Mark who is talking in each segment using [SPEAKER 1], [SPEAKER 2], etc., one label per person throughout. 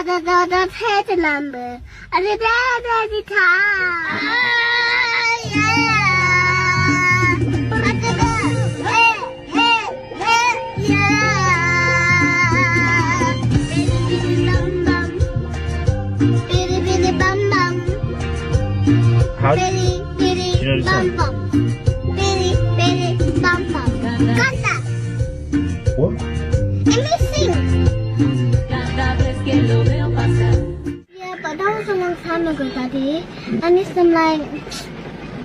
[SPEAKER 1] dat heet number. En dit is die taal.
[SPEAKER 2] How? You know the song? What?
[SPEAKER 1] Yeah, but that was a long time ago, Daddy. I need some like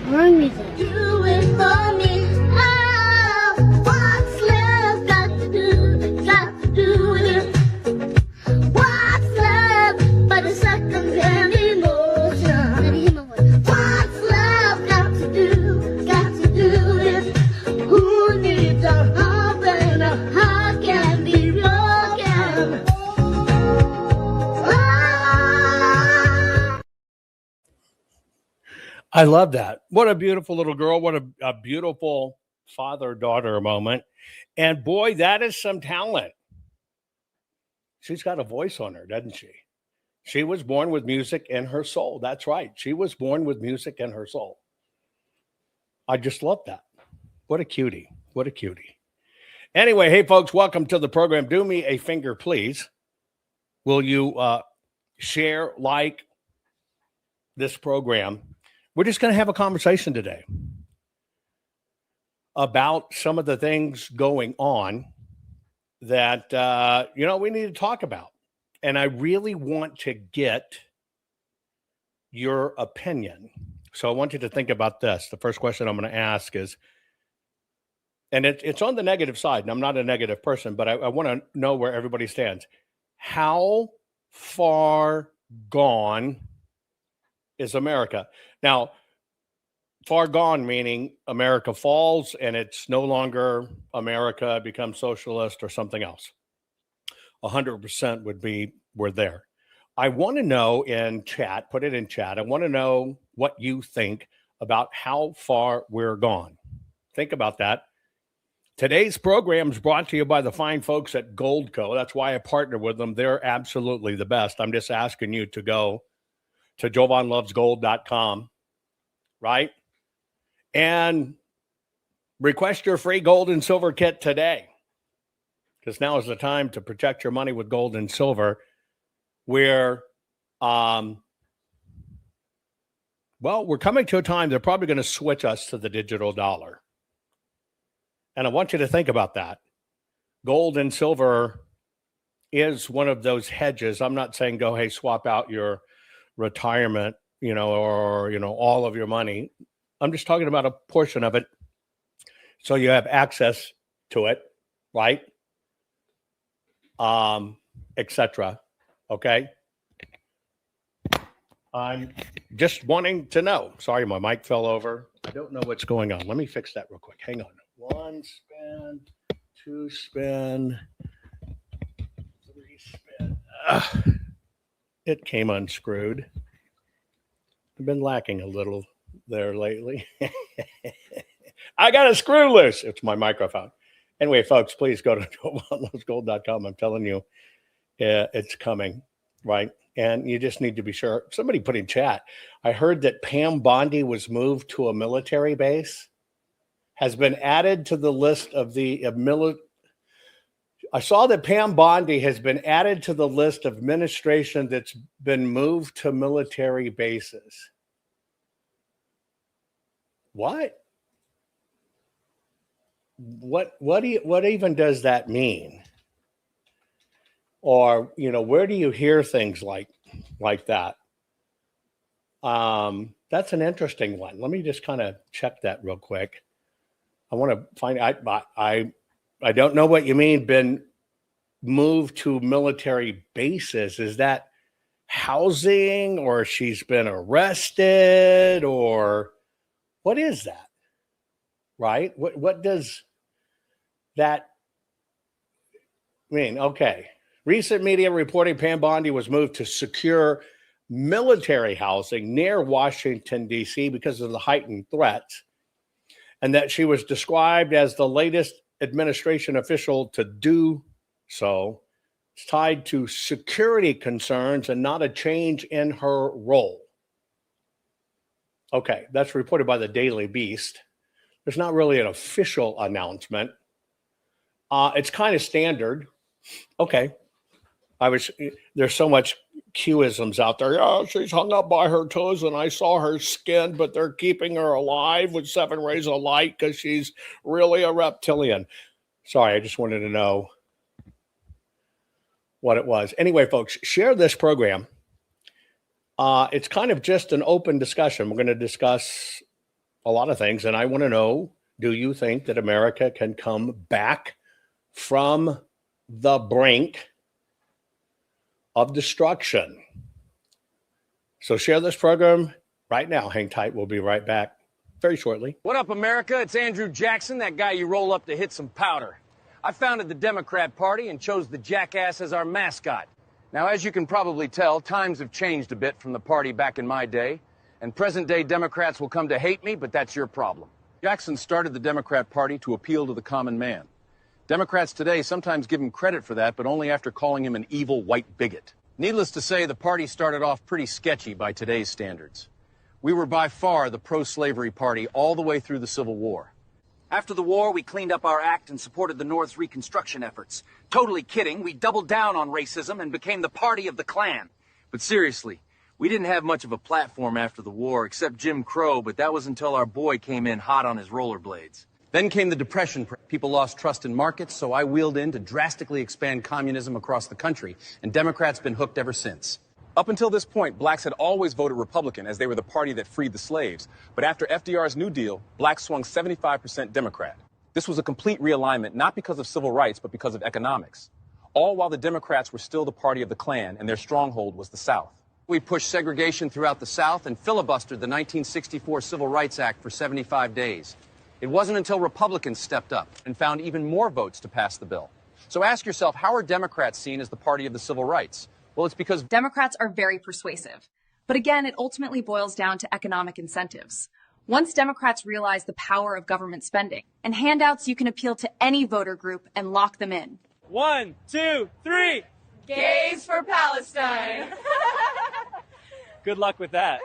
[SPEAKER 1] wrong music. You and for me. Oh, what's love got to do? Got to do with it. What's love but a second-hand emotion? Daddy, hear my voice. What's love got to do? Got to do with who needs a hug and a heart can be broken.
[SPEAKER 3] I love that. What a beautiful little girl. What a beautiful father-daughter moment. And boy, that is some talent. She's got a voice on her, doesn't she? She was born with music in her soul. That's right. She was born with music in her soul. I just love that. What a cutie. What a cutie. Anyway, hey, folks, welcome to the program. Do me a finger, please. Will you share, like this program? We're just going to have a conversation today about some of the things going on that, we need to talk about. And I really want to get your opinion. So I want you to think about this. The first question I'm going to ask is, and it's on the negative side, and I'm not a negative person, but I want to know where everybody stands. How far gone is America? Now, far gone meaning America falls and it's no longer America, becomes socialist or something else. 100% would be we're there. I want to know in chat, put it in chat. I want to know what you think about how far we're gone. Think about that. Today's program is brought to you by the fine folks at Goldco. That's why I partner with them. They're absolutely the best. I'm just asking you to go to jovanlovesgold.com, right? And request your free gold and silver kit today, because now is the time to protect your money with gold and silver. We're coming to a time they're probably going to switch us to the digital dollar. And I want you to think about that. Gold and silver is one of those hedges. I'm not saying go, hey, swap out your retirement, or all of your money. I'm just talking about a portion of it, so you have access to it, right? Etc. Okay. I'm just wanting to know. Sorry, my mic fell over. I don't know what's going on. Let me fix that real quick. Hang on. 1 spin, 2 spin, 3 spin. It came unscrewed. I've been lacking a little there lately. I got a screw loose. It's my microphone. Anyway, folks, please go to jovanlovesgold.com. I'm telling you, it's coming, right? And you just need to be sure. Somebody put in chat, I heard that Pam Bondi was moved to a military base, has been added to the list of the I saw that Pam Bondi has been added to the list of administration that's been moved to military bases. What even does that mean? Or, where do you hear things like that? That's an interesting one. Let me just kind of check that real quick. I want to find I don't know what you mean, been moved to military bases. Is that housing, or she's been arrested, or what is that? Right? What does that mean? Okay. Recent media reporting Pam Bondi was moved to secure military housing near Washington, D.C. because of the heightened threats, and that she was described as the latest administration official to do so It's tied to security concerns and not a change in her role. Okay, that's reported by the Daily Beast. There's not really an official announcement. It's kind of standard. Okay. There's so much Q-isms out there. Yeah, she's hung up by her toes and I saw her skin, but they're keeping her alive with 7 rays of light because she's really a reptilian. Sorry, I just wanted to know what it was. Anyway, folks, share this program. It's kind of just an open discussion. We're going to discuss a lot of things, and I want to know, do you think that America can come back from the brink of destruction? So share this program right now. Hang tight. We'll be right back very shortly.
[SPEAKER 4] What up, America? It's Andrew Jackson, that guy you roll up to hit some powder. I founded the Democrat Party and chose the jackass as our mascot. Now, as you can probably tell, times have changed a bit from the party back in my day, and present-day Democrats will come to hate me, but that's your problem. Jackson started the Democrat Party to appeal to the common man. Democrats today sometimes give him credit for that, but only after calling him an evil white bigot. Needless to say, the party started off pretty sketchy by today's standards. We were by far the pro-slavery party all the way through the Civil War.
[SPEAKER 5] After the war, we cleaned up our act and supported the North's Reconstruction efforts. Totally kidding, we doubled down on racism and became the party of the Klan. But seriously, we didn't have much of a platform after the war, except Jim Crow, but that was until our boy came in hot on his rollerblades.
[SPEAKER 4] Then came the Depression. People lost trust in markets, so I wheeled in to drastically expand communism across the country, and Democrats been hooked ever since. Up until this point, blacks had always voted Republican, as they were the party that freed the slaves. But after FDR's New Deal, blacks swung 75% Democrat. This was a complete realignment, not because of civil rights, but because of economics. All while the Democrats were still the party of the Klan, and their stronghold was the South. We pushed segregation throughout the South and filibustered the 1964 Civil Rights Act for 75 days. It wasn't until Republicans stepped up and found even more votes to pass the bill. So ask yourself, how are Democrats seen as the party of the civil rights? Well, it's because
[SPEAKER 6] Democrats are very persuasive. But again, it ultimately boils down to economic incentives. Once Democrats realize the power of government spending and handouts, you can appeal to any voter group and lock them in.
[SPEAKER 4] 1, 2, 3.
[SPEAKER 6] Gays for Palestine.
[SPEAKER 4] Good luck with that.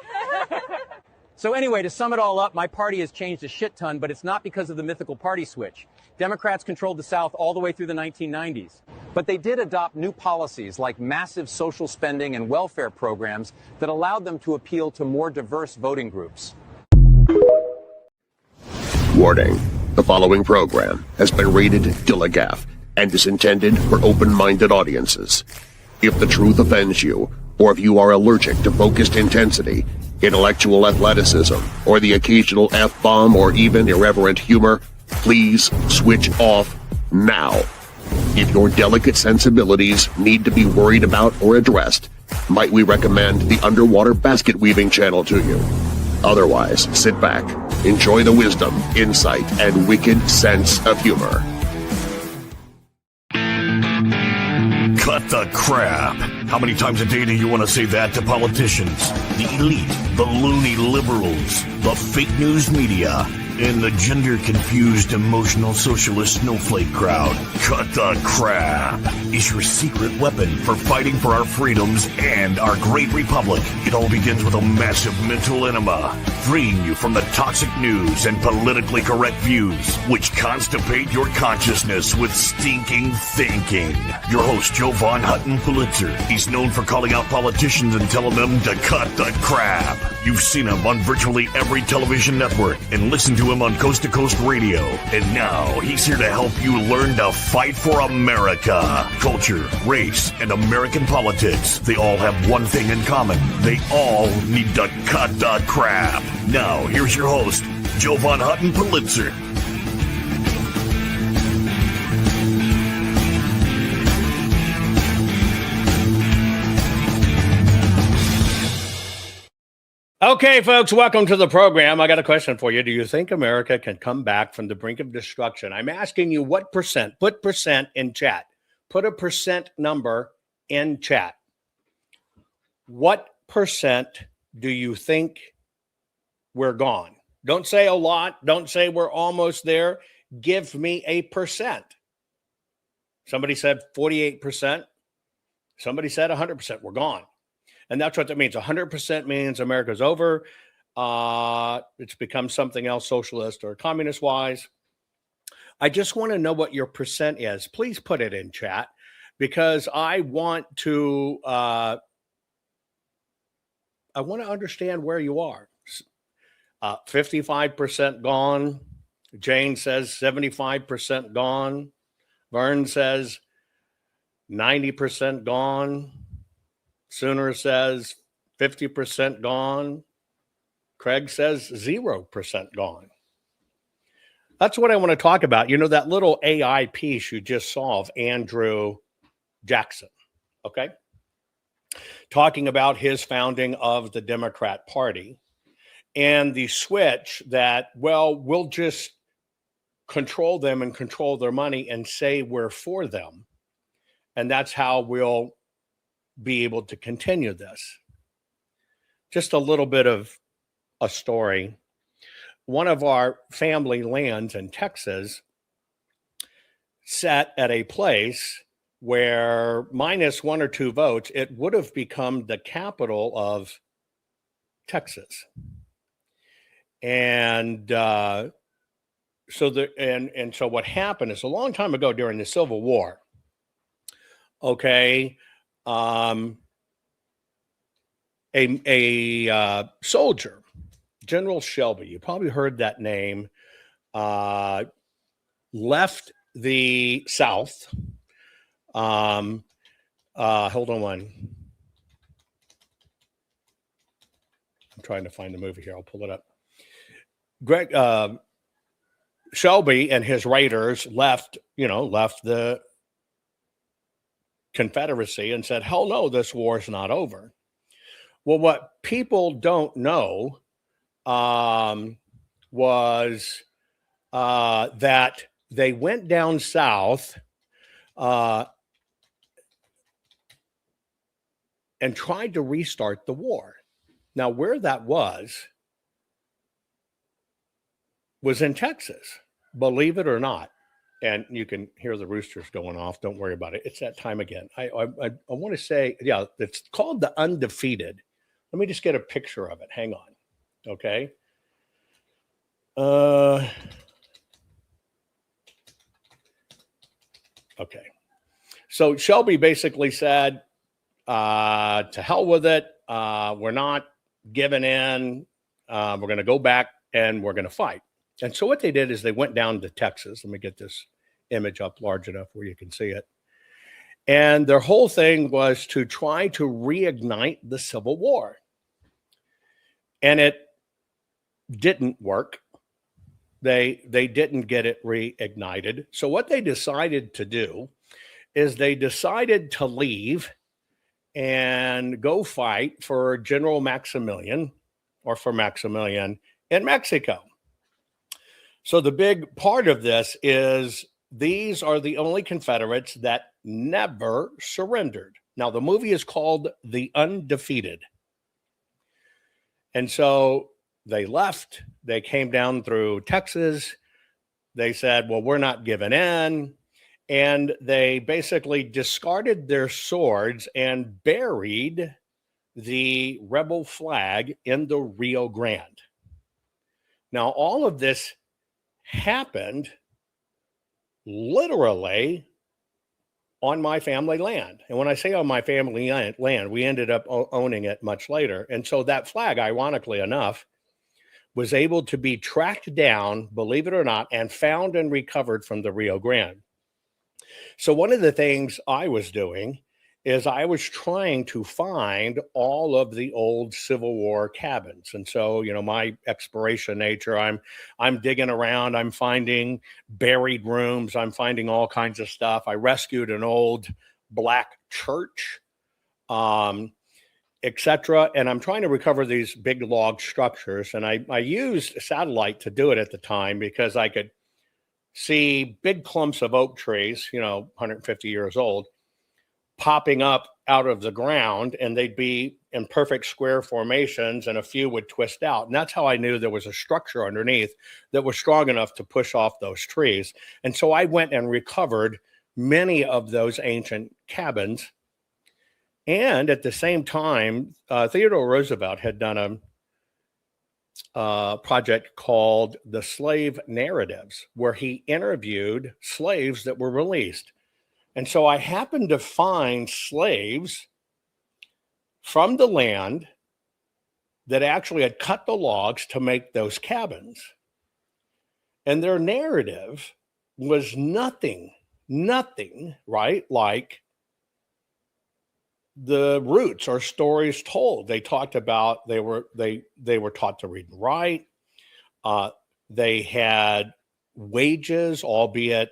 [SPEAKER 4] So anyway, to sum it all up, my party has changed a shit ton, but it's not because of the mythical party switch. Democrats controlled the South all the way through the 1990s. But they did adopt new policies like massive social spending and welfare programs that allowed them to appeal to more diverse voting groups.
[SPEAKER 7] Warning. The following program has been rated Dilligaff and is intended for open-minded audiences. If the truth offends you, or if you are allergic to focused intensity, intellectual athleticism, or the occasional F-bomb or even irreverent humor, please switch off now. If your delicate sensibilities need to be worried about or addressed, might we recommend the Underwater Basket Weaving channel to you? Otherwise, sit back, enjoy the wisdom, insight, and wicked sense of humor.
[SPEAKER 8] Cut the crap. How many times a day do you want to say that to politicians, the elite, the loony liberals, the fake news media, and the gender-confused, emotional socialist snowflake crowd? Cut the crap is your secret weapon for fighting for our freedoms and our great republic. It all begins with a massive mental enema, freeing you from the toxic news and politically correct views, which constipate your consciousness with stinking thinking. Your host, Jovan Hutton Pulitzer. He's known for calling out politicians and telling them to cut the crap. You've seen him on virtually every television network and listened to him on Coast to Coast Radio. And now he's here to help you learn to fight for America. Culture, race, and American politics. They all have one thing in common. They all need to cut the crap. Now, here's your host, Jovan Hutton Pulitzer.
[SPEAKER 3] Okay, folks, welcome to the program. I got a question for you. Do you think America can come back from the brink of destruction? I'm asking you what percent. Put percent in chat. Put a percent number in chat. What percent do you think we're gone? Don't say a lot. Don't say we're almost there. Give me a percent. Somebody said 48%. Somebody said 100%, we're gone. And that's what that means. 100% means America's over. It's become something else, socialist or communist wise. I just want to know what your percent is. Please put it in chat, because I want to understand where you are. 55% gone. Jane says 75% gone. Vern says 90% gone. Sooner says 50% gone. Craig says 0% gone. That's what I want to talk about. You know, that little AI piece you just saw of Andrew Jackson, okay? Talking about his founding of the Democrat Party and the switch that, well, we'll just control them and control their money and say we're for them. And that's how we'll be able to continue this. Just a little bit of a story. One of our family lands in Texas sat at a place where minus 1 or 2 votes, it would have become the capital of Texas. And so what happened is, a long time ago during the Civil War, okay, a soldier, General Shelby, you probably heard that name, left the South. Hold on one. I'm trying to find the movie here. I'll pull it up. Shelby and his raiders left the Confederacy and said, hell no, this war is not over. Well, what people don't know was that they went down south and tried to restart the war. Now, where that was in Texas, believe it or not. And you can hear the roosters going off. Don't worry about it. It's that time again. I want to say, yeah, it's called the Undefeated. Let me just get a picture of it. Hang on. Okay. Okay. So Shelby basically said, to hell with it. We're not giving in. We're going to go back and we're going to fight. And so what they did is they went down to Texas. Let me get this image up large enough where you can see it. And their whole thing was to try to reignite the Civil War. And it didn't work. They didn't get it reignited. So what they decided to do is they decided to leave and go fight for General Maximilian, or for Maximilian in Mexico. So the big part of this is these are the only Confederates that never surrendered. Now, the movie is called The Undefeated. And so they left. They came down through Texas. They said, well, we're not giving in. And they basically discarded their swords and buried the rebel flag in the Rio Grande. Now, all of this happened literally on my family land. And when I say on my family land, we ended up owning it much later. And so that flag, ironically enough, was able to be tracked down, believe it or not, and found and recovered from the Rio Grande. So one of the things I was doing is I was trying to find all of the old Civil War cabins. And so, you know, my exploration nature, I'm digging around, I'm finding buried rooms, I'm finding all kinds of stuff. I rescued an old black church, etc. And I'm trying to recover these big log structures. And I used satellite to do it at the time because I could see big clumps of oak trees, 150 years old, popping up out of the ground, and they'd be in perfect square formations, and a few would twist out. And that's how I knew there was a structure underneath that was strong enough to push off those trees. And so I went and recovered many of those ancient cabins And at the same time, Theodore Roosevelt had done a project called The Slave Narratives, where he interviewed slaves that were released. And so I happened to find slaves from the land that actually had cut the logs to make those cabins. And their narrative was nothing, right, like the roots or stories told. They talked about they were taught to read and write. They had wages, albeit,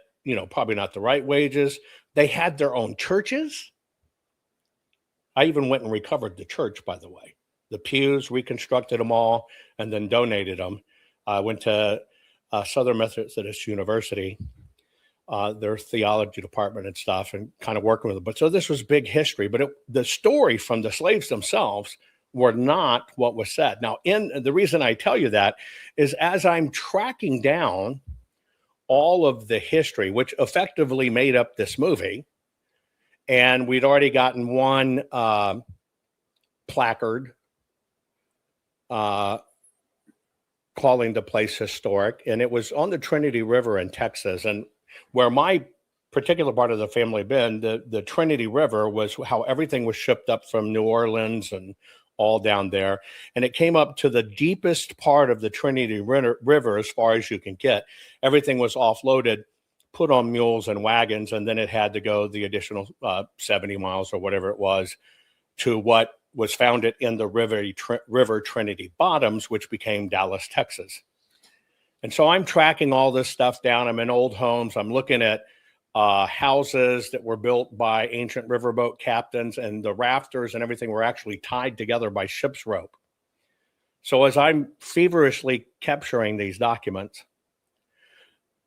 [SPEAKER 3] probably not the right wages. They had their own churches. I even went and recovered the church, by the way. The pews, reconstructed them all, and then donated them. I went to Southern Methodist University, their theology department and stuff, and kind of working with them. But so this was big history, but the story from the slaves themselves were not what was said. Now, the reason I tell you that is as I'm tracking down all of the history, which effectively made up this movie, and we'd already gotten one placard calling the place historic, and it was on the Trinity River in Texas. And where my particular part of the family been, the Trinity River was how everything was shipped up from New Orleans and all down there. And it came up to the deepest part of the Trinity River as far as you can get. Everything was offloaded, put on mules and wagons, and then it had to go the additional 70 miles or whatever it was to what was founded in the River Trinity Bottoms, which became Dallas, Texas. And so I'm tracking all this stuff down. I'm in old homes. I'm looking at houses that were built by ancient riverboat captains, and the rafters and everything were actually tied together by ship's rope. So as I'm feverishly capturing these documents,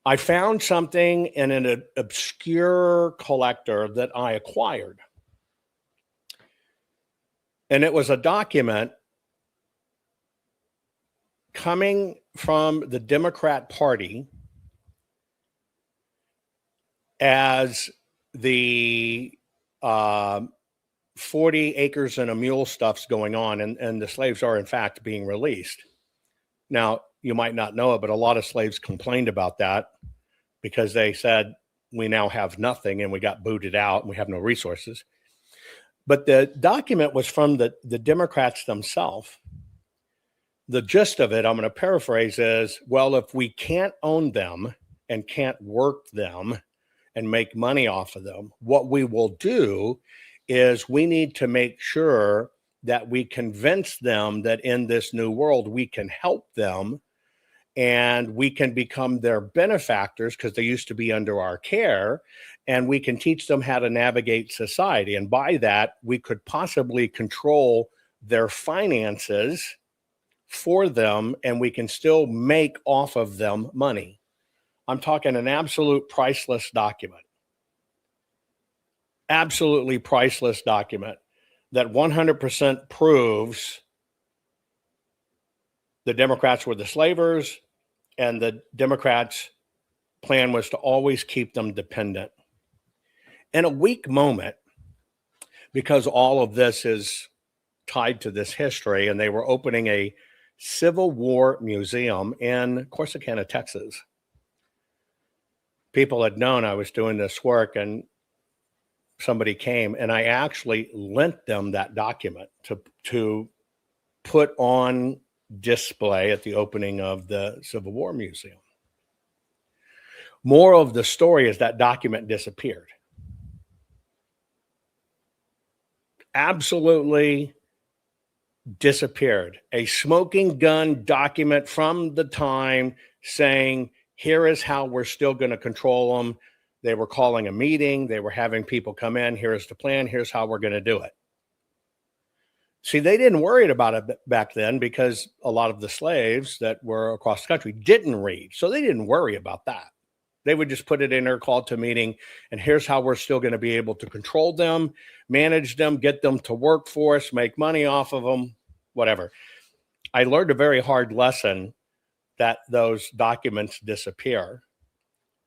[SPEAKER 3] I found something in an obscure collector that I acquired. And it was a document coming from the Democrat Party as the 40 acres and a mule stuff's going on, and the slaves are in fact being released. Now, you might not know it, but a lot of slaves complained about that because they said, we now have nothing and we got booted out and we have no resources. But the document was from the Democrats themselves. The gist of it, I'm going to paraphrase, is, well, if we can't own them and can't work them and make money off of them, what we will do is we need to make sure that we convince them that in this new world, we can help them and we can become their benefactors because they used to be under our care, and we can teach them how to navigate society. And by that, we could possibly control their finances for them, and we can still make off of them money. I'm talking an absolute priceless document. Absolutely priceless document that 100% proves the Democrats were the slavers, and the Democrats' plan was to always keep them dependent. In a weak moment, because all of this is tied to this history, and they were opening a Civil War museum in Corsicana, Texas. People had known I was doing this work, and somebody came, and I actually lent them that document to put on display at the opening of the Civil War Museum. Moral of the story is that document disappeared. Absolutely disappeared. A smoking gun document from the time saying, here is how we're still going to control them. They were calling a meeting. They were having people come in. Here's the plan. Here's how we're going to do it. See, they didn't worry about it back then because a lot of the slaves that were across the country didn't read. So they didn't worry about that. They would just put it in there, call to a meeting, and here's how we're still going to be able to control them, manage them, get them to work for us, make money off of them, whatever. I learned a very hard lesson that those documents disappear.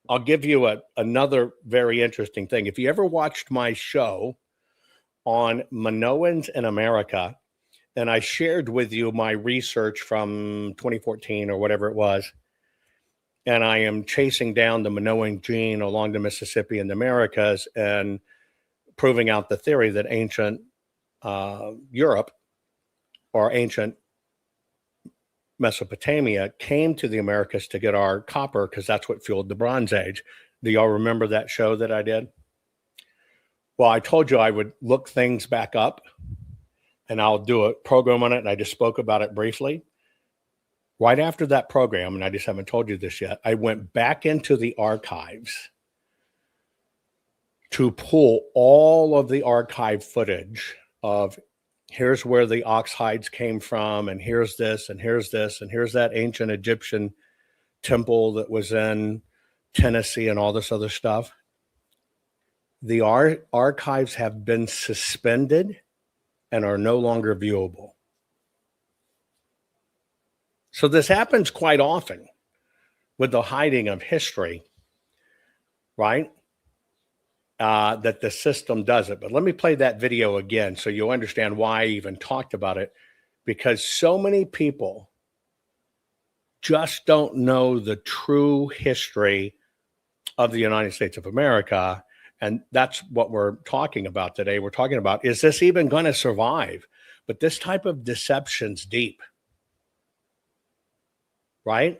[SPEAKER 3] I'll give you another very interesting thing. If you ever watched my show on Minoans in America. And I shared with you my research from 2014 or whatever it was. And I am chasing down the Minoan gene along the Mississippi in the Americas and proving out the theory that ancient Europe or ancient Mesopotamia came to the Americas to get our copper because that's what fueled the Bronze Age. Do y'all remember that show that I did? Well, I told you I would look things back up and I'll do a program on it. And I just spoke about it briefly. Right after that program, and I just haven't told you this yet, I went back into the archives to pull all of the archive footage of here's where the ox hides came from, and here's this, and here's this, and here's that ancient Egyptian temple that was in Tennessee and all this other stuff. The archives have been suspended and are no longer viewable. So this happens quite often with the hiding of history, right? That the system does it. But let me play that video again so you'll understand why I even talked about it, because so many people just don't know the true history of the United States of America. And that's what we're talking about today. We're talking about, is this even going to survive? But this type of deception's deep, right?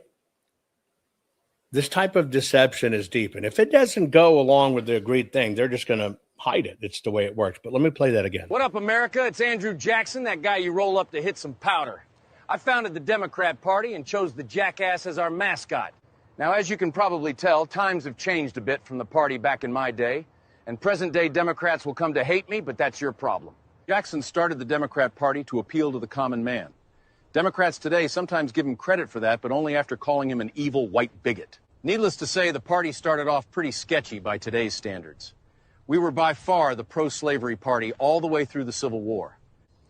[SPEAKER 3] This type of deception is deep. And if it doesn't go along with the agreed thing, they're just going to hide it. It's the way it works. But let me play that again.
[SPEAKER 5] What up, America? It's Andrew Jackson, that guy you roll up to hit some powder. I founded the Democrat Party and chose the jackass as our mascot. Now, as you can probably tell, times have changed a bit from the party back in my day, and present-day Democrats will come to hate me, but that's your problem. Jackson started the Democrat Party to appeal to the common man. Democrats today sometimes give him credit for that, but only after calling him an evil white bigot. Needless to say, the party started off pretty sketchy by today's standards. We were by far the pro-slavery party all the way through the Civil War.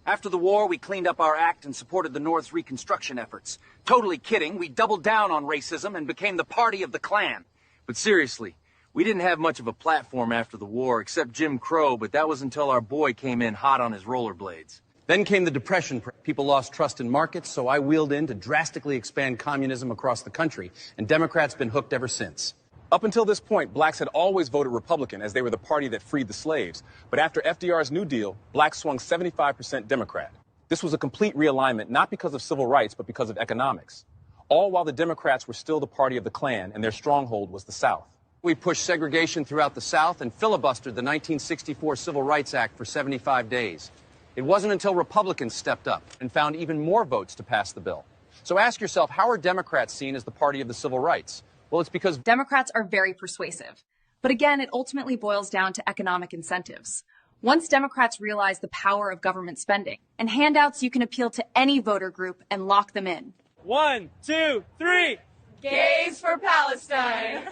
[SPEAKER 9] After the war, we cleaned up our act and supported the North's Reconstruction efforts. Totally kidding, we doubled down on racism and became the party of the Klan.
[SPEAKER 5] But seriously, we didn't have much of a platform after the war, except Jim Crow, but that was until our boy came in hot on his rollerblades. Then came the Depression. People lost trust in markets, so I wheeled in to drastically expand communism across the country, and Democrats been hooked ever since. Up until this point, blacks had always voted Republican, as they were the party that freed the slaves. But after FDR's New Deal, blacks swung 75% Democrat. This was a complete realignment, not because of civil rights, but because of economics. All while the Democrats were still the party of the Klan, and their stronghold was the South. We pushed segregation throughout the South and filibustered the 1964 Civil Rights Act for 75 days. It wasn't until Republicans stepped up and found even more votes to pass the bill. So ask yourself, how are Democrats seen as the party of the civil rights? Well, it's because
[SPEAKER 6] Democrats are very persuasive. But again, it ultimately boils down to economic incentives. Once Democrats realize the power of government spending and handouts, you can appeal to any voter group and lock them in.
[SPEAKER 10] 1, 2, 3.
[SPEAKER 11] Gays for Palestine.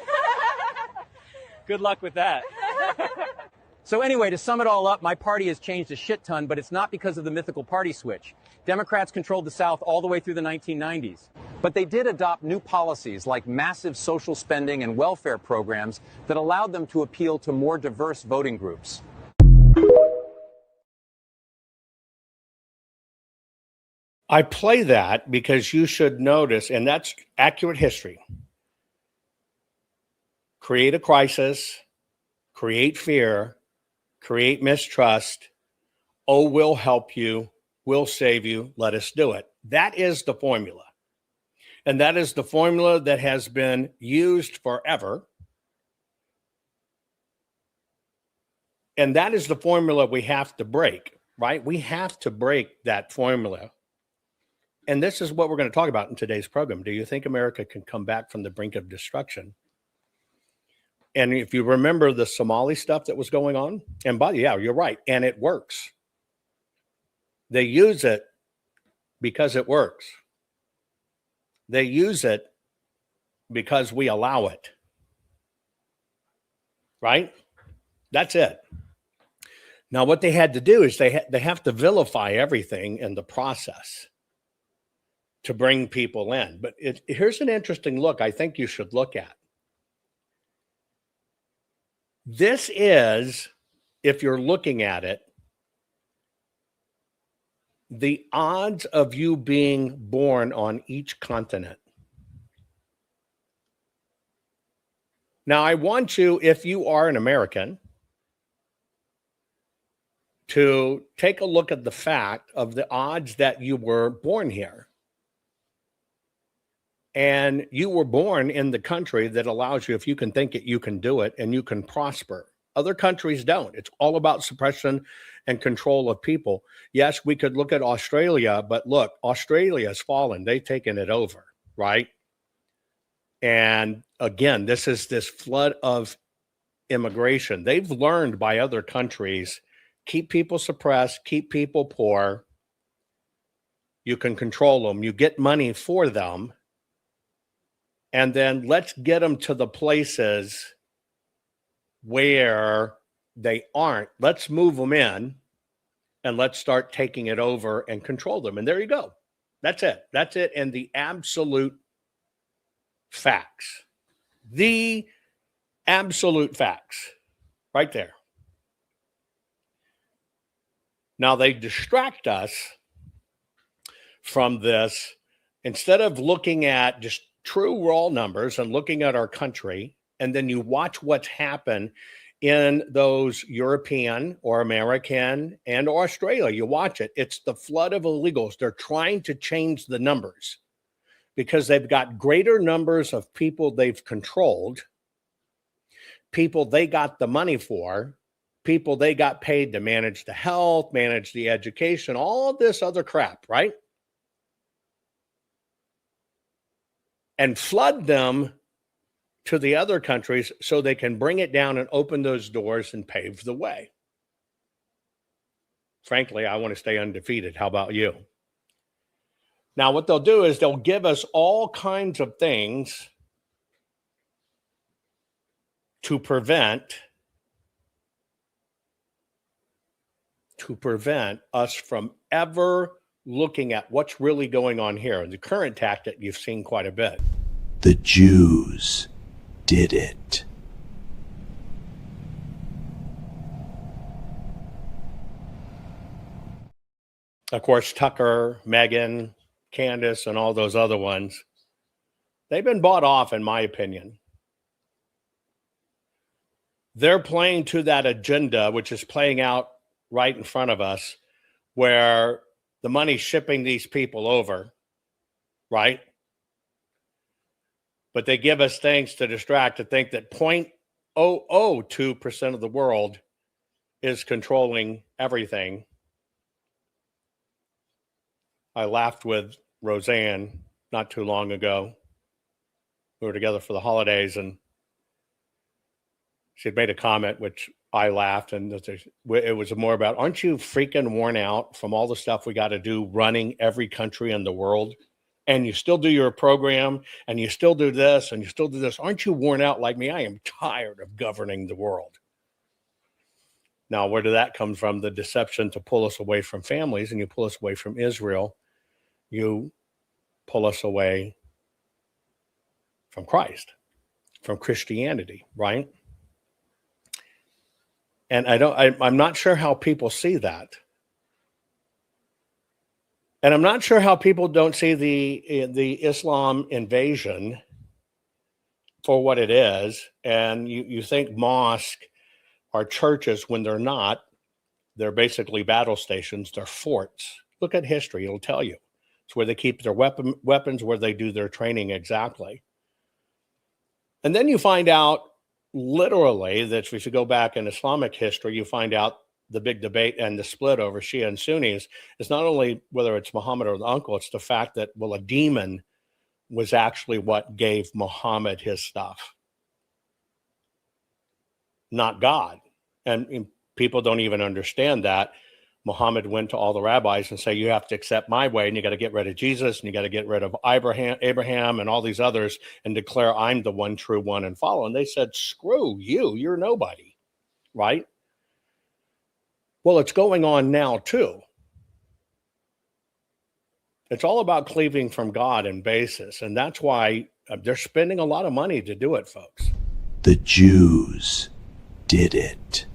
[SPEAKER 10] Good luck with that.
[SPEAKER 5] So anyway, to sum it all up, my party has changed a shit ton, but it's not because of the mythical party switch. Democrats controlled the South all the way through the 1990s. But they did adopt new policies like massive social spending and welfare programs that allowed them to appeal to more diverse voting groups.
[SPEAKER 3] I play that because you should notice, and that's accurate history. Create a crisis, create fear, create mistrust. Oh, we'll help you. We'll save you. Let us do it. That is the formula. And that is the formula that has been used forever. And that is the formula we have to break, right? We have to break that formula. And this is what we're going to talk about in today's program. Do you think America can come back from the brink of destruction? And if you remember the Somali stuff that was going on, and yeah, you're right. And it works. They use it because it works. They use it because we allow it. Right? That's it. Now, what they had to do is they have to vilify everything in the process to bring people in. But here's an interesting look I think you should look at. This is, if you're looking at it, the odds of you being born on each continent. Now, I want you, if you are an American, to take a look at the fact of the odds that you were born here. And you were born in the country that allows you, if you can think it, you can do it, and you can prosper. Other countries don't. It's all about suppression and control of people. Yes, we could look at Australia, but look, Australia's fallen. They've taken it over, right? And again, this is this flood of immigration. They've learned by other countries, keep people suppressed, keep people poor. You can control them. You get money for them. And then let's get them to the places where they aren't. Let's move them in and let's start taking it over and control them. And there you go. That's it. That's it. And the absolute facts. The absolute facts. Right there. Now they distract us from this. Instead of looking at just true raw numbers and looking at our country, and then you watch what's happened in those European or American and Australia. You watch it. It's the flood of illegals. They're trying to change the numbers because they've got greater numbers of people they've controlled, people they got the money for, people they got paid to manage the health, manage the education, all this other crap, right? And flood them to the other countries so they can bring it down and open those doors and pave the way. Frankly, I want to stay undefeated. How about you? Now, what they'll do is they'll give us all kinds of things to prevent us from ever looking at what's really going on here. And the current tactic you've seen quite a bit.
[SPEAKER 12] The Jews did it.
[SPEAKER 3] Of course, Tucker, Meghan, Candace, and all those other ones, they've been bought off, in my opinion. They're playing to that agenda, which is playing out right in front of us, where the money's shipping these people over, right? But they give us things to distract, to think that 0.002% of the world is controlling everything. I laughed with Roseanne not too long ago. We were together for the holidays, and she had made a comment, which I laughed, and it was more about, aren't you freaking worn out from all the stuff we got to do running every country in the world? And you still do your program, and you still do this, and you still do this. Aren't you worn out like me? I am tired of governing the world. Now, where did that come from? The deception to pull us away from families, and you pull us away from Israel. You pull us away from Christ, from Christianity, right? And I'm not sure how people see that. And I'm not sure how people don't see the Islam invasion for what it is. And you think mosques are churches when they're not. They're basically battle stations. They're forts. Look at history. It'll tell you. It's where they keep their weapons, where they do their training exactly. And then you find out, literally, that if you go back in Islamic history, you find out the big debate and the split over Shia and Sunnis is not only whether it's Muhammad or the uncle, it's the fact that, well, a demon was actually what gave Muhammad his stuff, not God. And people don't even understand that. Muhammad went to all the rabbis and say, you have to accept my way, and you got to get rid of Jesus, and you got to get rid of Abraham and all these others, and declare I'm the one true one and follow. And they said, screw you, you're nobody, right? Well, it's going on now too. It's all about cleaving from God and basis, and that's why they're spending a lot of money to do it, folks.
[SPEAKER 12] The Jews did it.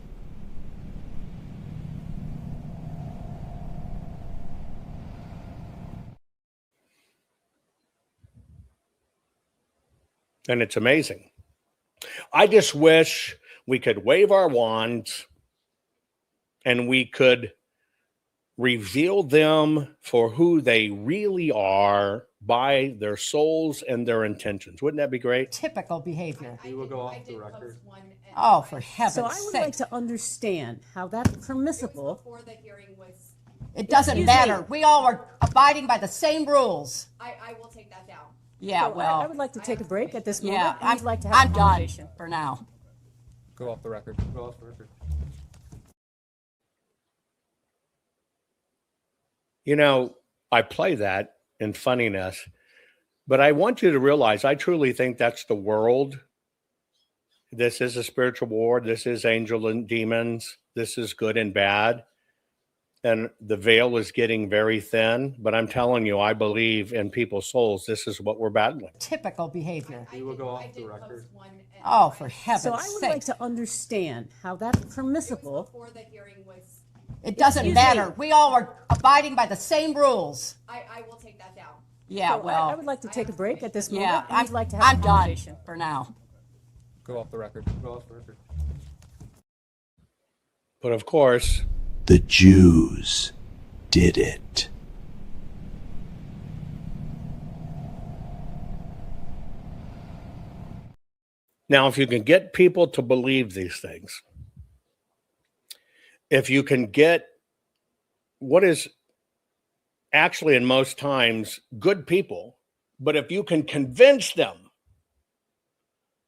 [SPEAKER 3] And it's amazing. I just wish we could wave our wands and we could reveal them for who they really are by their souls and their intentions. Wouldn't that be great?
[SPEAKER 13] Typical behavior.
[SPEAKER 10] We will go off the record.
[SPEAKER 13] Oh, for heaven's sake.
[SPEAKER 14] So I would like to understand how that's permissible.
[SPEAKER 13] It doesn't matter. We all are abiding by the same rules.
[SPEAKER 11] I will take that down.
[SPEAKER 13] Yeah,
[SPEAKER 14] So
[SPEAKER 13] well.
[SPEAKER 14] I would like to take a break at this moment.
[SPEAKER 13] Yeah,
[SPEAKER 14] I'd like to have
[SPEAKER 13] I'm
[SPEAKER 14] a
[SPEAKER 13] done
[SPEAKER 14] conversation.
[SPEAKER 13] for now.
[SPEAKER 10] Go off the record. Go off the record.
[SPEAKER 3] You know, I play that in funniness, but I want you to realize I truly think that's the world. This is a spiritual war. This is angel and demons. This is good and bad. And the veil is getting very thin. But I'm telling you, I believe in people's souls. This is what we're battling.
[SPEAKER 13] Typical behavior.
[SPEAKER 10] We will go off the record.
[SPEAKER 13] Oh, for heaven's
[SPEAKER 14] So
[SPEAKER 13] sake.
[SPEAKER 14] I would like to understand how that's permissible.
[SPEAKER 13] It doesn't matter. We all are abiding by the same rules.
[SPEAKER 11] I will take that down.
[SPEAKER 13] Yeah,
[SPEAKER 14] So
[SPEAKER 13] well.
[SPEAKER 14] I would like to take a break at this moment.
[SPEAKER 13] Yeah,
[SPEAKER 14] I'd like to have
[SPEAKER 13] I'm
[SPEAKER 14] a
[SPEAKER 13] done
[SPEAKER 14] conversation.
[SPEAKER 13] for now.
[SPEAKER 10] Go off the record. Go off the record.
[SPEAKER 3] But of course,
[SPEAKER 12] The Jews did it.
[SPEAKER 3] now, if you can get people to believe these things, if you can get what is actually in most times good people, but if you can convince them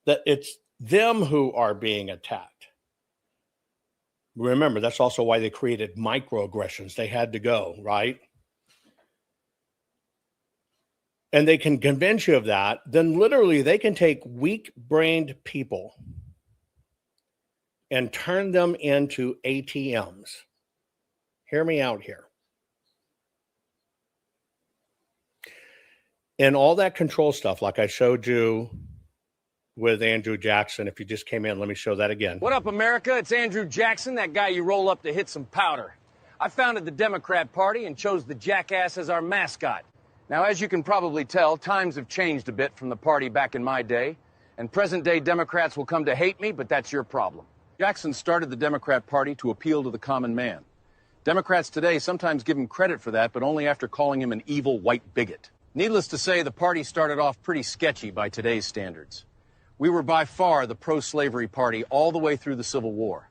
[SPEAKER 3] that it's them who are being attacked. Remember, that's also why they created microaggressions. They had to go, right? And they can convince you of that, then literally they can take weak-brained people and turn them into ATMs. Hear me out here. And all that control stuff, like I showed you with Andrew Jackson. If you just came in, let me show that again.
[SPEAKER 9] What up, America? It's Andrew Jackson, that guy you roll up to hit some powder. I founded the Democrat Party and chose the jackass as our mascot. Now, as you can probably tell, times have changed a bit from the party back in my day, and present-day Democrats will come to hate me, but that's your problem. Jackson started the Democrat Party to appeal to the common man. Democrats today sometimes give him credit for that, but only after calling him an evil white bigot. Needless to say, the party started off pretty sketchy by today's standards. We were by far the pro-slavery party all the way through the Civil War.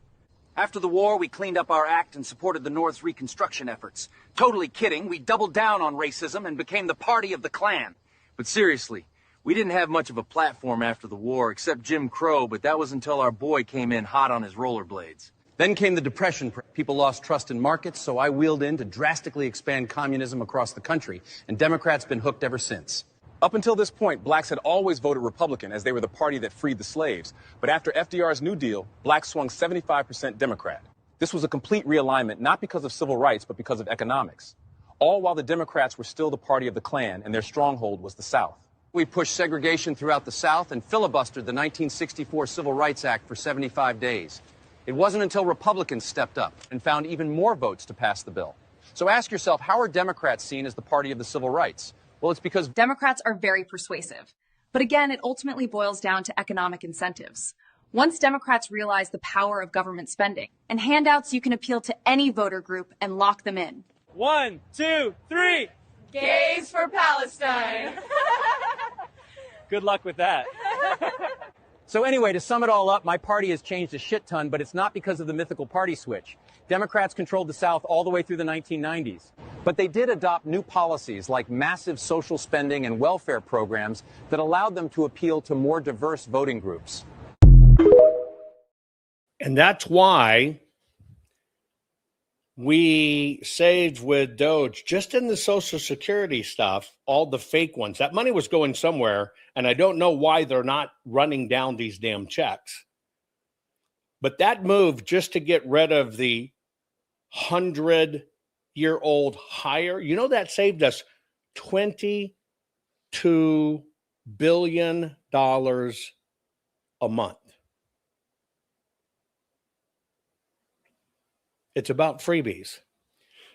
[SPEAKER 5] After the war, we cleaned up our act and supported the North's Reconstruction efforts. Totally kidding, we doubled down on racism and became the party of the Klan. But seriously, we didn't have much of a platform after the war, except Jim Crow, but that was until our boy came in hot on his rollerblades. Then came the Depression. People lost trust in markets, so I wheeled in to drastically expand communism across the country, and Democrats been hooked ever since. Up until this point, blacks had always voted Republican as they were the party that freed the slaves. But after FDR's New Deal, blacks swung 75% Democrat. This was a complete realignment, not because of civil rights, but because of economics. All while the Democrats were still the party of the Klan, and their stronghold was the South. We pushed segregation throughout the South and filibustered the 1964 Civil Rights Act for 75 days. It wasn't until Republicans stepped up and found even more votes to pass the bill. So ask yourself, how are Democrats seen as the party of the civil rights? Well, it's because
[SPEAKER 6] Democrats are very persuasive. But again, it ultimately boils down to economic incentives. Once Democrats realize the power of government spending and handouts, you can appeal to any voter group and lock them in.
[SPEAKER 10] 1, 2, 3.
[SPEAKER 11] Gays for Palestine.
[SPEAKER 10] Good luck with that.
[SPEAKER 9] So anyway, to sum it all up, my party has changed a shit ton, but it's not because of the mythical party switch. Democrats controlled the South all the way through the 1990s. But they did adopt new policies like massive social spending and welfare programs that allowed them to appeal to more diverse voting groups.
[SPEAKER 3] And that's why we saved with Doge, just in the Social Security stuff, all the fake ones. That money was going somewhere, and I don't know why they're not running down these damn checks. But that move just to get rid of the 100-year-old hire, you know, that saved us $22 billion a month. It's about freebies.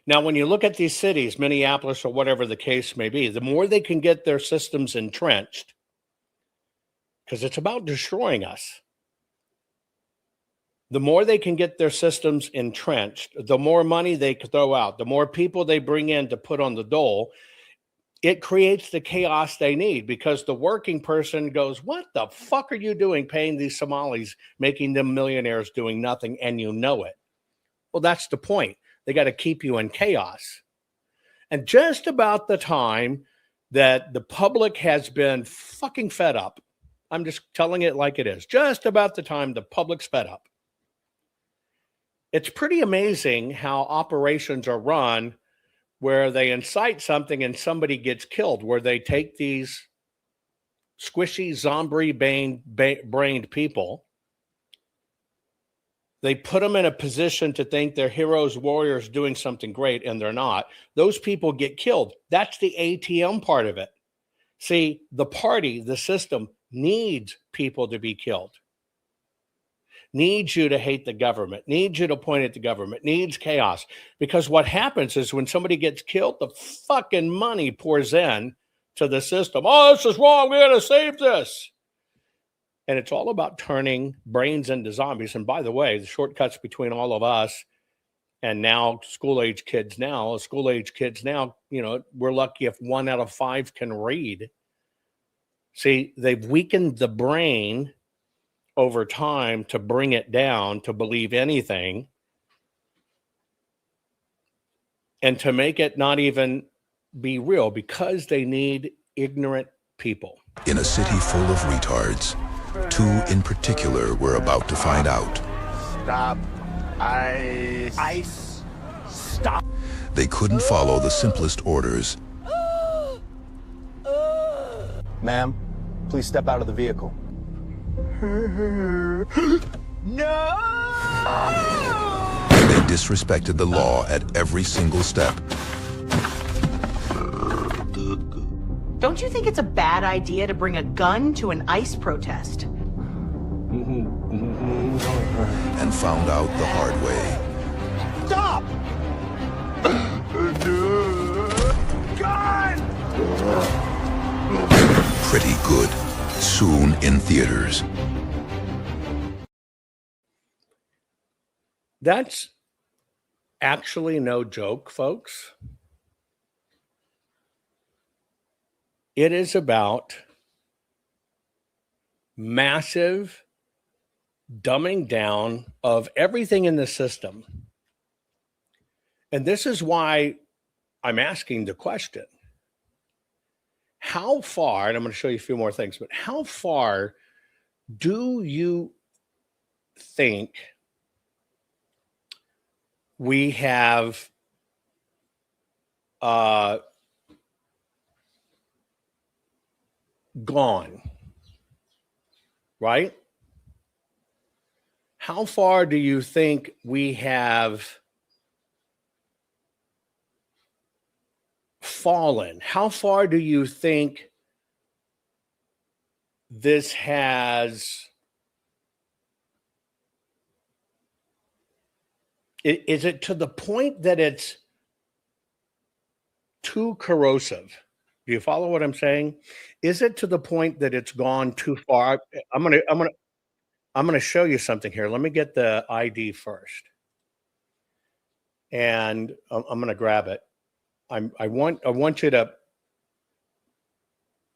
[SPEAKER 3] Now, when you look at these cities, Minneapolis or whatever the case may be, the more they can get their systems entrenched, because it's about destroying us. The more they can get their systems entrenched, the more money they can throw out, the more people they bring in to put on the dole, it creates the chaos they need, because the working person goes, what the fuck are you doing paying these Somalis, making them millionaires doing nothing, and you know it? Well, that's the point. They got to keep you in chaos. And just about the time that the public has been fucking fed up, I'm just telling it like it is, just about the time the public's fed up, it's pretty amazing how operations are run where they incite something and somebody gets killed, where they take these squishy, zombie-brained people, they put them in a position to think they're heroes, warriors doing something great, and they're not. Those people get killed. That's the ATM part of it. See, the party, the system needs people to be killed. Needs you to hate the government, needs you to point at the government, needs chaos. Because what happens is when somebody gets killed, the fucking money pours in to the system. Oh, this is wrong. We got to save this. And it's all about turning brains into zombies. And by the way, the shortcuts between all of us and now school-age kids now, you know, we're lucky if 1 out of 5 can read. See, they've weakened the brain over time to bring it down to believe anything and to make it not even be real, because they need ignorant people.
[SPEAKER 15] In a city full of retards, 2 in particular were about to find out.
[SPEAKER 16] Stop. Ice. Stop.
[SPEAKER 15] They couldn't follow the simplest orders.
[SPEAKER 16] Ma'am, please step out of the vehicle.
[SPEAKER 15] No! And they disrespected the law at every single step.
[SPEAKER 17] Don't you think it's a bad idea to bring a gun to an ICE protest?
[SPEAKER 15] And found out the hard way.
[SPEAKER 16] Stop! Gun!
[SPEAKER 15] Pretty good. Soon in theaters.
[SPEAKER 3] That's actually no joke, folks. It is about massive dumbing down of everything in the system. And this is why I'm asking the question. How far, and I'm going to show you a few more things, but how far do you think we have gone, right? How far do you think we have fallen? How far do you think this has... Is it to the point that it's too corrosive? Do you follow what I'm saying? Is it to the point that it's gone too far? I'm gonna show you something here. Let me get the ID first, and I'm gonna grab it. I want you to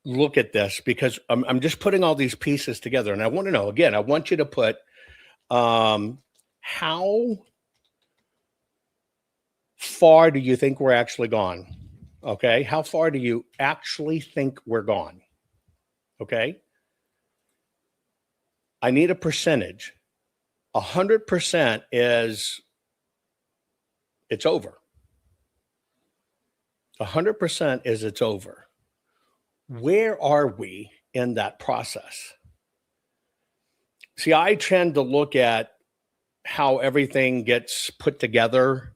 [SPEAKER 3] look at this, because I'm just putting all these pieces together, and I want to know again. I want you to put how far do you think we're actually gone? Okay. How far do you actually think we're gone? Okay. I need a percentage. 100% is it's over. 100% is it's over. Where are we in that process? See, I tend to look at how everything gets put together,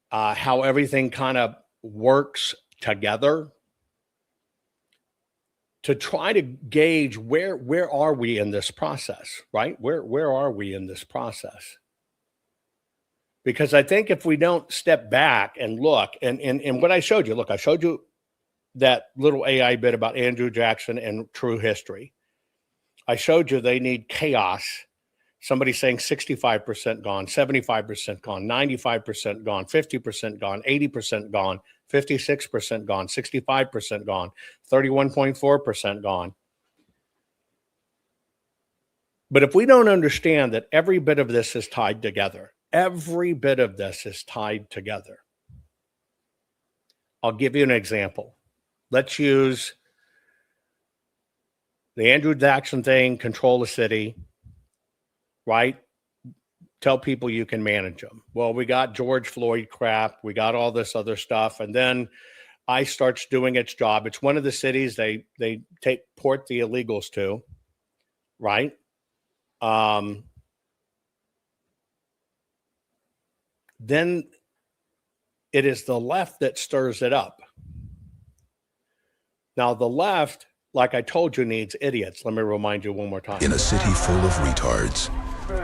[SPEAKER 3] how everything kind of works together to try to gauge where are we in this process, right? Where are we in this process? Because I think if we don't step back and look, and what I showed you, I showed you that little AI bit about Andrew Jackson and true history. I showed you they need chaos. Somebody saying 65% gone, 75% gone, 95% gone, 50% gone, 80% gone, 56% gone, 65% gone, 31.4% gone. But if we don't understand that every bit of this is tied together, every bit of this is tied together. I'll give you an example. Let's use the Andrew Jackson thing, control the city, right? Tell people you can manage them. Well, we got George Floyd crap. We got all this other stuff. And then ICE starts doing its job. It's one of the cities they port the illegals to, right? Then it is the left that stirs it up. Now, the left, like I told you, needs idiots. Let me remind you one more time.
[SPEAKER 15] In a city full of retards,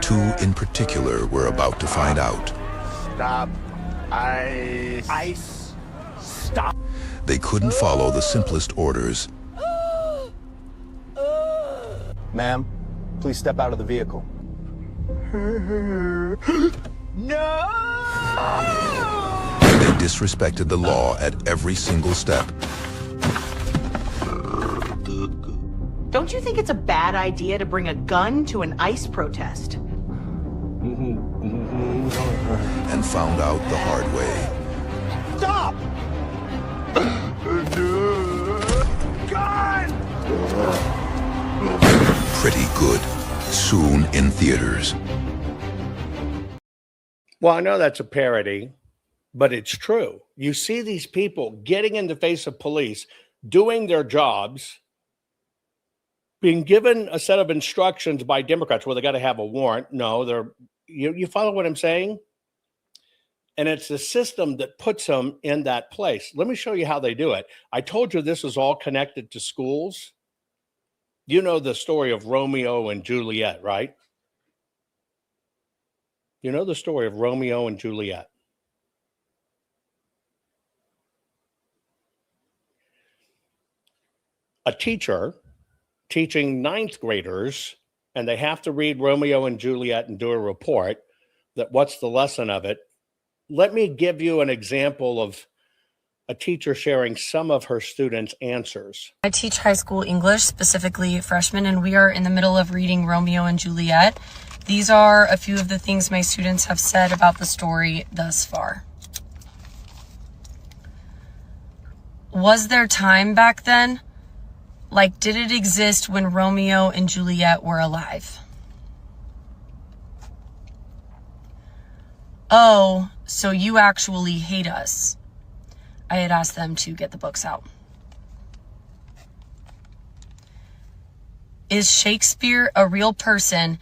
[SPEAKER 15] two in particular were about to find out.
[SPEAKER 16] Stop. Ice. Stop.
[SPEAKER 15] They couldn't follow the simplest orders.
[SPEAKER 16] Ma'am, please step out of the vehicle.
[SPEAKER 15] No! They disrespected the law at every single step.
[SPEAKER 17] Don't you think it's a bad idea to bring a gun to an ICE protest?
[SPEAKER 15] And found out the hard way.
[SPEAKER 16] Stop! Gun!
[SPEAKER 15] Pretty good. Soon in theaters.
[SPEAKER 3] Well, I know that's a parody, but it's true. You see these people getting in the face of police, doing their jobs, being given a set of instructions by Democrats. Well, they got to have a warrant. No, you follow what I'm saying? And it's the system that puts them in that place. Let me show you how they do it. I told you this is all connected to schools. You know the story of Romeo and Juliet, right? You know the story of Romeo and Juliet. A teacher teaching ninth graders, and they have to read Romeo and Juliet and do a report. That what's the lesson of it? Let me give you an example of a teacher sharing some of her students' answers.
[SPEAKER 18] I teach high school English, specifically freshmen, and we are in the middle of reading Romeo and Juliet. These are a few of the things my students have said about the story thus far. Was there time back then? Like, did it exist when Romeo and Juliet were alive? Oh, so you actually hate us. I had asked them to get the books out. Is Shakespeare a real person?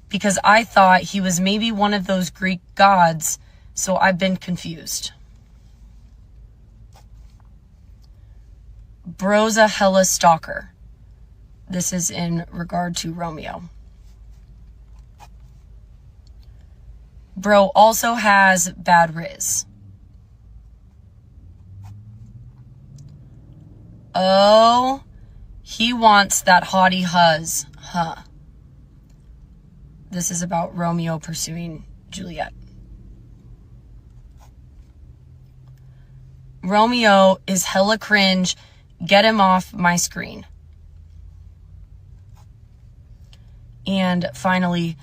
[SPEAKER 18] Because I thought he was maybe one of those Greek gods, so I've been confused. Bro's a hella stalker. This is in regard to Romeo. Bro also has bad riz. Oh, he wants that haughty huzz, huh? This is about Romeo pursuing Juliet. Romeo is hella cringe. Get him off my screen. And finally,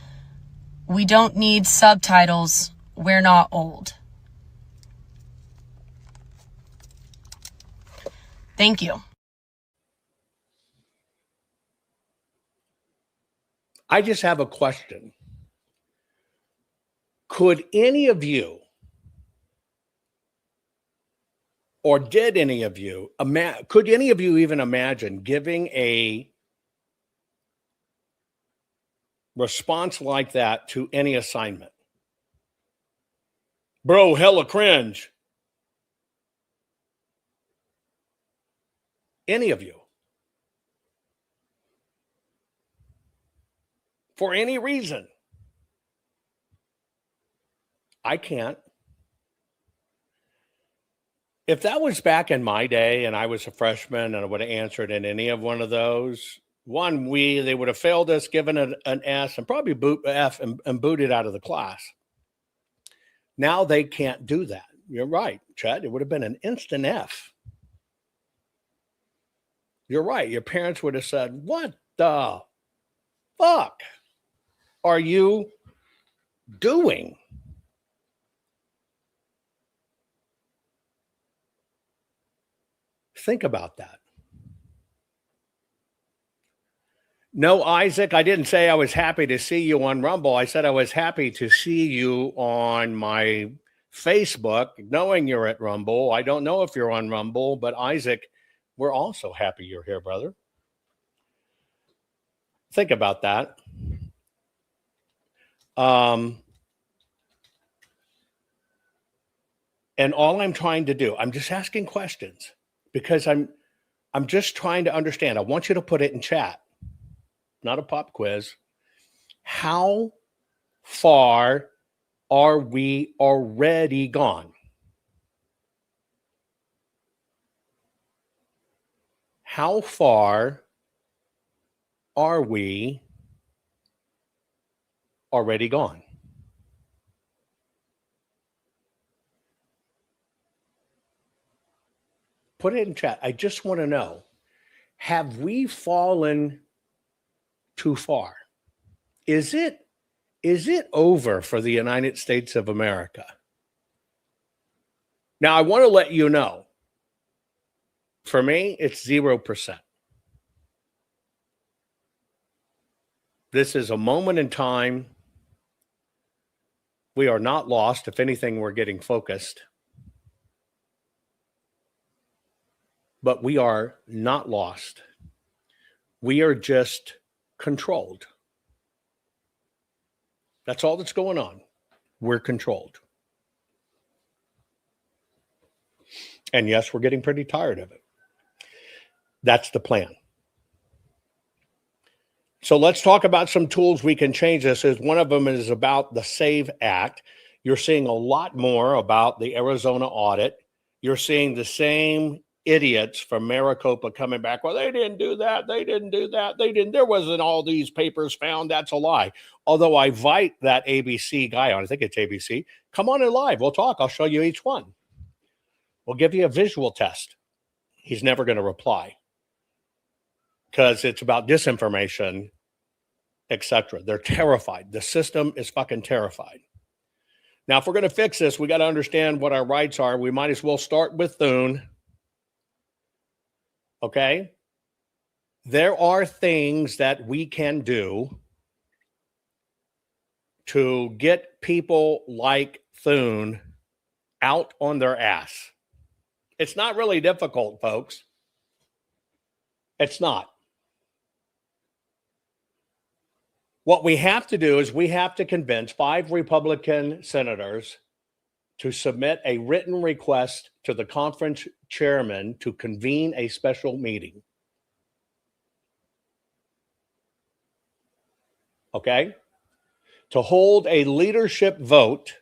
[SPEAKER 18] we don't need subtitles. We're not old. Thank you.
[SPEAKER 3] I just have a question. Could any of you, or did any of you, could any of you even imagine giving a response like that to any assignment? Bro, hella cringe. Any of you. For any reason. I can't. If that was back in my day and I was a freshman and I would have answered in any of one of those, One, they would have failed us, given an S, and probably F and booted out of the class. Now they can't do that. You're right, Chad. It would have been an instant F. You're right. Your parents would have said, "What the fuck are you doing?" Think about that. No, Isaac, I didn't say I was happy to see you on Rumble. I said I was happy to see you on my Facebook, knowing you're at Rumble. I don't know if you're on Rumble, but Isaac, we're also happy you're here, brother. Think about that. And all I'm trying to do, I'm just asking questions because I'm just trying to understand. I want you to put it in chat, not a pop quiz. How far are we already gone? How far are we already gone? Put it in chat. I just want to know, have we fallen too far? Is it over for the United States of America? Now, I want to let you know, for me, it's 0%. This is a moment in time. We are not lost. If anything, we're getting focused. But we are not lost. We are just controlled. That's all that's going on. We're controlled. And yes, we're getting pretty tired of it. That's the plan. So let's talk about some tools we can change this. One of them is about the SAVE Act. You're seeing a lot more about the Arizona audit. You're seeing the same idiots from Maricopa coming back. Well, they didn't do that. They didn't do that. They didn't. There wasn't all these papers found. That's a lie. Although I invite that ABC guy on, I think it's ABC, come on in live. We'll talk. I'll show you each one. We'll give you a visual test. He's never going to reply because it's about disinformation, etc. They're terrified. The system is fucking terrified. Now, if we're going to fix this, we got to understand what our rights are. We might as well start with Thune. Okay? There are things that we can do to get people like Thune out on their ass. It's not really difficult, folks. It's not. What we have to do is we have to convince 5 Republican senators to submit a written request to the conference chairman to convene a special meeting. Okay? To hold a leadership vote,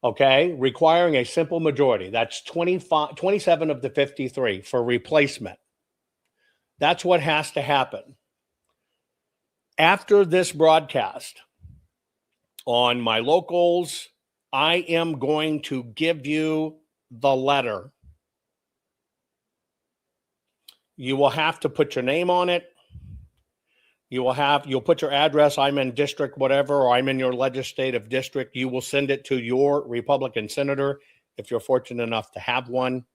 [SPEAKER 3] okay, requiring a simple majority. That's 27 of the 53 for replacement. That's what has to happen. After this broadcast on my locals, I am going to give you the letter. You will have to put your name on it. You'll put your address. I'm in district, whatever, or I'm in your legislative district. You will send it to your Republican senator if you're fortunate enough to have one.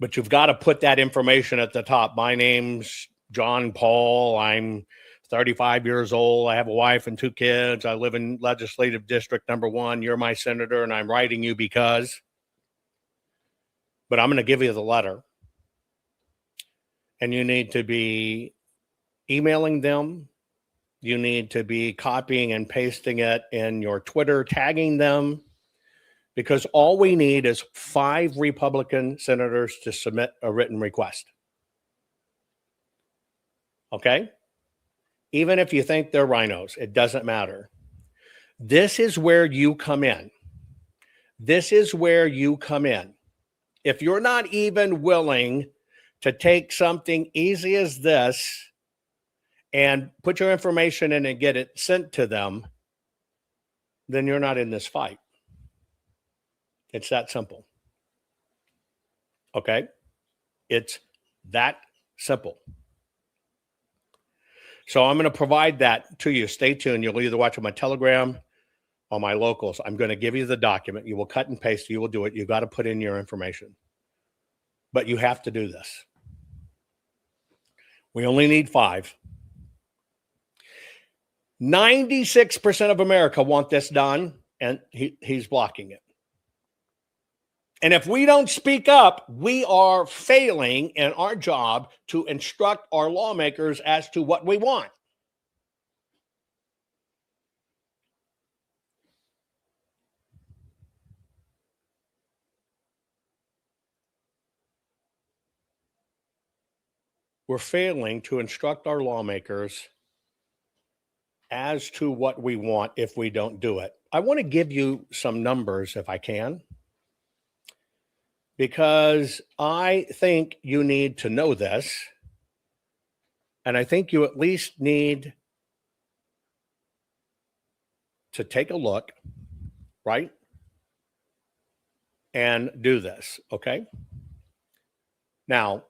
[SPEAKER 3] But you've got to put that information at the top. My name's John Paul. I'm 35 years old. I have a wife and 2 kids. I live in legislative district number 1. You're my senator, and I'm writing you because. But I'm going to give you the letter. And you need to be emailing them. You need to be copying and pasting it in your Twitter, tagging them, because all we need is 5 Republican senators to submit a written request. Okay? Even if you think they're rhinos, it doesn't matter. This is where you come in. This is where you come in. If you're not even willing to take something easy as this and put your information in and get it sent to them, then you're not in this fight. It's that simple. Okay? It's that simple. So I'm going to provide that to you. Stay tuned. You'll either watch on my Telegram or my locals. I'm going to give you the document. You will cut and paste. You will do it. You got to put in your information. But you have to do this. We only need 5. 96% of America want this done, and he's blocking it. And if we don't speak up, we are failing in our job to instruct our lawmakers as to what we want. We're failing to instruct our lawmakers as to what we want if we don't do it. I want to give you some numbers if I can, because I think you need to know this, and I think you at least need to take a look, right, and do this, okay? Now,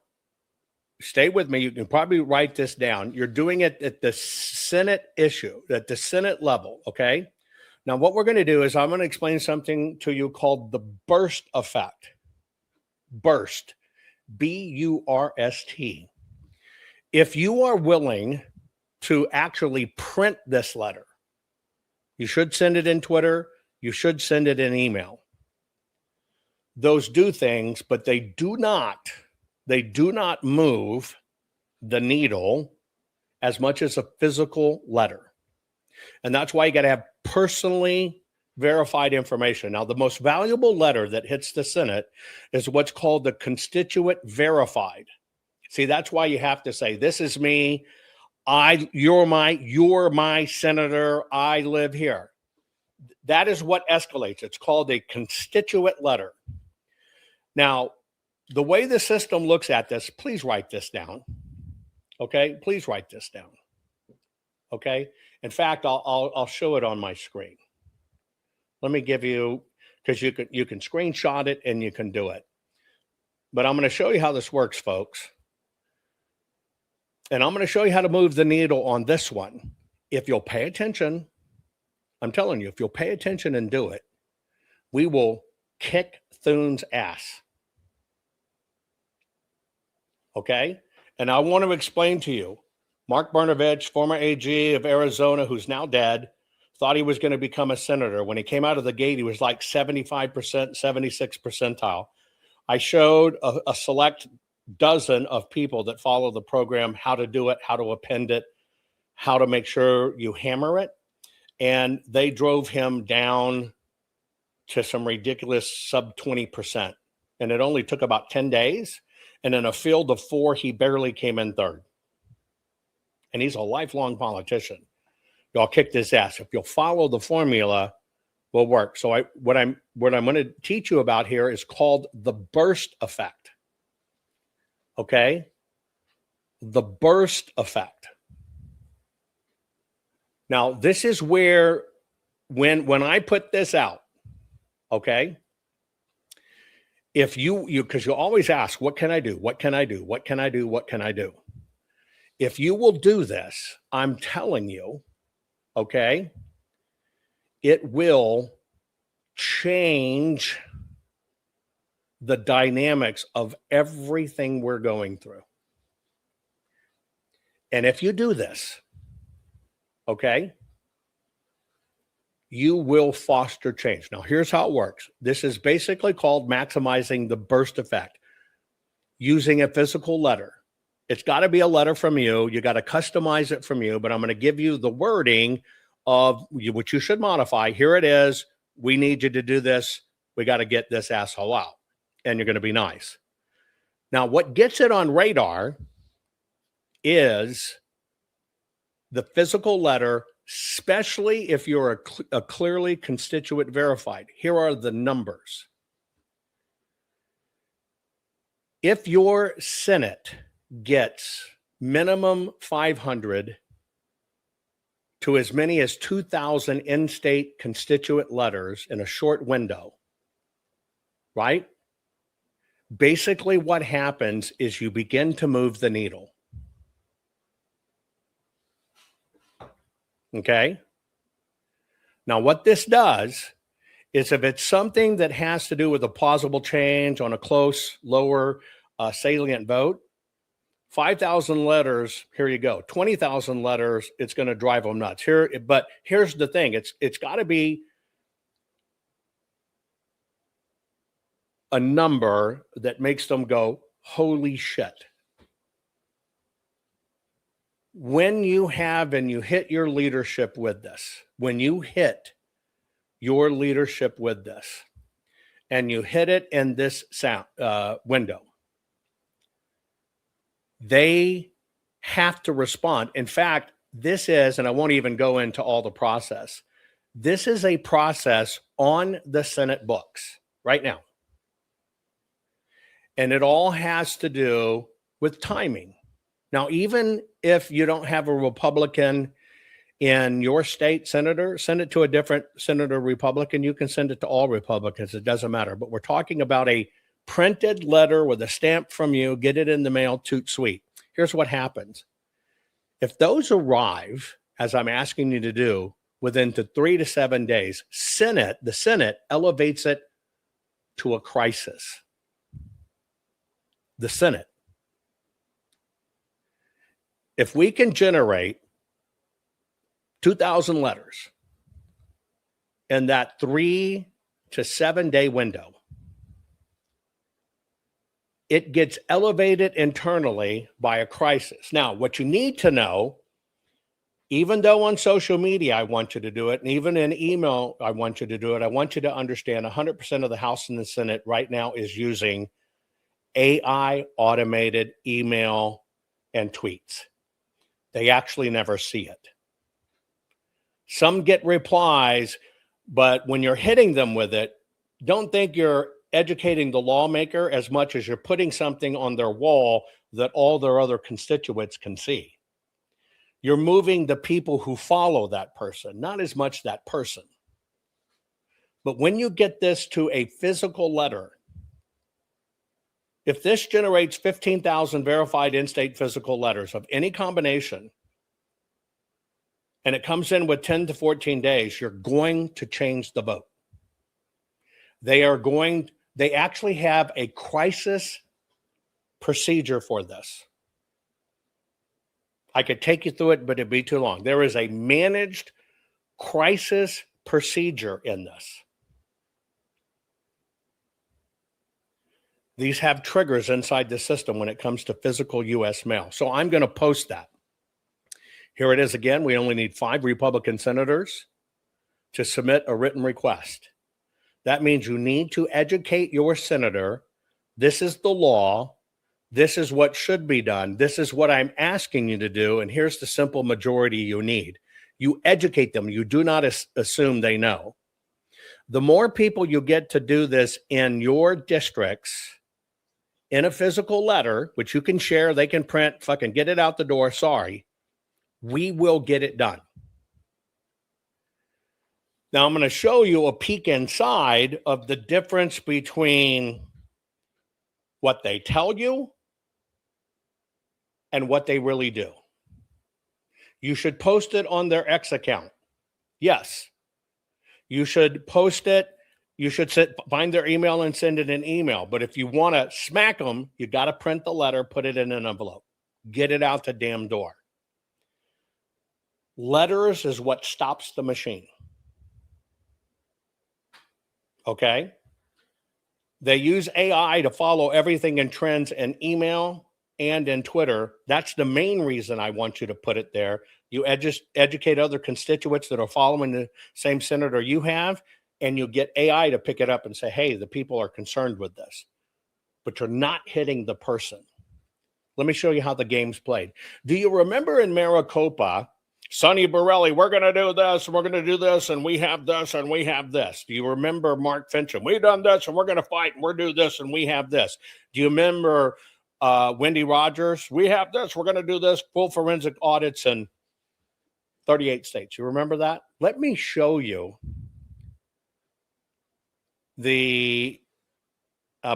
[SPEAKER 3] stay with me. You can probably write this down. You're doing it at the Senate issue, at the Senate level, okay? Now, what we're going to do is I'm going to explain something to you called the burst effect. Burst, B-U-R-S-T. If you are willing to actually print this letter, you should send it in Twitter. You should send it in email. Those do things, but they do not move the needle as much as a physical letter. And that's why you got to have personally verified information. Now, the most valuable letter that hits the Senate is what's called the constituent verified. See, that's why you have to say, this is me. You're my senator. I live here. That is what escalates. It's called a constituent letter. Now, the way the system looks at this, please write this down. Okay, please write this down. Okay. In fact, I'll show it on my screen. Let me give you, because you can screenshot it and you can do it. But I'm going to show you how this works, folks. And I'm going to show you how to move the needle on this one. If you'll pay attention, I'm telling you, if you'll pay attention and do it, we will kick Thune's ass. Okay? And I want to explain to you, Mark Brnovich, former AG of Arizona, who's now dead, thought he was going to become a senator. When he came out of the gate, he was like 75%, 76 percentile. I showed a select dozen of people that follow the program, how to do it, how to append it, how to make sure you hammer it. And they drove him down to some ridiculous sub 20%. And it only took about 10 days. And in a field of 4, he barely came in third. And he's a lifelong politician. Y'all kicked his ass. If you'll follow the formula, will work. So what I'm going to teach you about here is called the burst effect. Okay? The burst effect. Now, this is where when I put this out, okay? If you because you always ask, what can I do? What can I do? What can I do? What can I do? If you will do this, I'm telling you, okay, it will change the dynamics of everything we're going through. And if you do this, okay, you will foster change. Now, here's how it works. This is basically called maximizing the burst effect, using a physical letter. It's got to be a letter from you. You got to customize it from you, but I'm going to give you the wording of which you should modify. Here it is. We need you to do this. We got to get this asshole out. And you're going to be nice. Now, what gets it on radar is the physical letter, especially if you're a clearly constituent verified. Here are the numbers. if your Senate gets minimum 500 to as many as 2,000 in-state constituent letters in a short window, right? Basically what happens is you begin to move the needle. Okay? Now, what this does is if it's something that has to do with a plausible change on a close, lower salient vote, 5,000 letters, here you go. 20,000 letters, it's going to drive them nuts. But here's the thing. It's got to be a number that makes them go, holy shit. When you have and you hit your leadership with this, when you hit your leadership with this, and you hit it in this window, they have to respond. In fact, this is, and I won't even go into all the process, this is a process on the Senate books right now. And it all has to do with timing. Now, even if you don't have a Republican in your state senator, send it to a different senator Republican. You can send it to all Republicans. It doesn't matter. But we're talking about a printed letter with a stamp from you, get it in the mail, toot sweet. Here's what happens. If those arrive, as I'm asking you to do, within 3 to 7 days, the Senate elevates it to a crisis. The Senate. If we can generate 2,000 letters in that 3 to 7 day window, it gets elevated internally by a crisis. Now, what you need to know, even though on social media I want you to do it, and even in email I want you to do it, I want you to understand 100% of the House and the Senate right now is using AI automated email and tweets. They actually never see it. Some get replies, but when you're hitting them with it, don't think you're educating the lawmaker as much as you're putting something on their wall that all their other constituents can see. You're moving the people who follow that person, not as much that person. But when you get this to a physical letter, if this generates 15,000 verified in-state physical letters of any combination, and it comes in with 10 to 14 days, you're going to change the vote. They actually have a crisis procedure for this. I could take you through it, but it'd be too long. There is a managed crisis procedure in this. These have triggers inside the system when it comes to physical U.S. mail. So I'm going to post that. Here it is again. We only need 5 Republican senators to submit a written request. That means you need to educate your senator. This is the law. This is what should be done. This is what I'm asking you to do. And here's the simple majority you need. You educate them. You do not assume they know. The more people you get to do this in your districts, in a physical letter, which you can share, they can print, fucking get it out the door, sorry, we will get it done. Now I'm going to show you a peek inside of the difference between what they tell you and what they really do. You should post it on their X account. Yes. You should post it. You should find their email and send it an email. But if you want to smack them, you got to print the letter, put it in an envelope, get it out the damn door. Letters is what stops the machine. Okay? They use AI to follow everything in trends in email and in Twitter. That's the main reason I want you to put it there. You educate other constituents that are following the same senator you have, and you get AI to pick it up and say, hey, the people are concerned with this. But you're not hitting the person. Let me show you how the game's played. Do you remember in Maricopa Sonny Borelli, we're going to do this, and we're going to do this, and we have this, and we have this. Do you remember Mark Fincham? We've done this, and we're going to fight, and we're do this, and we have this. Do you remember Wendy Rogers? We have this, we're going to do this, full forensic audits in 38 states. You remember that? Let me show you the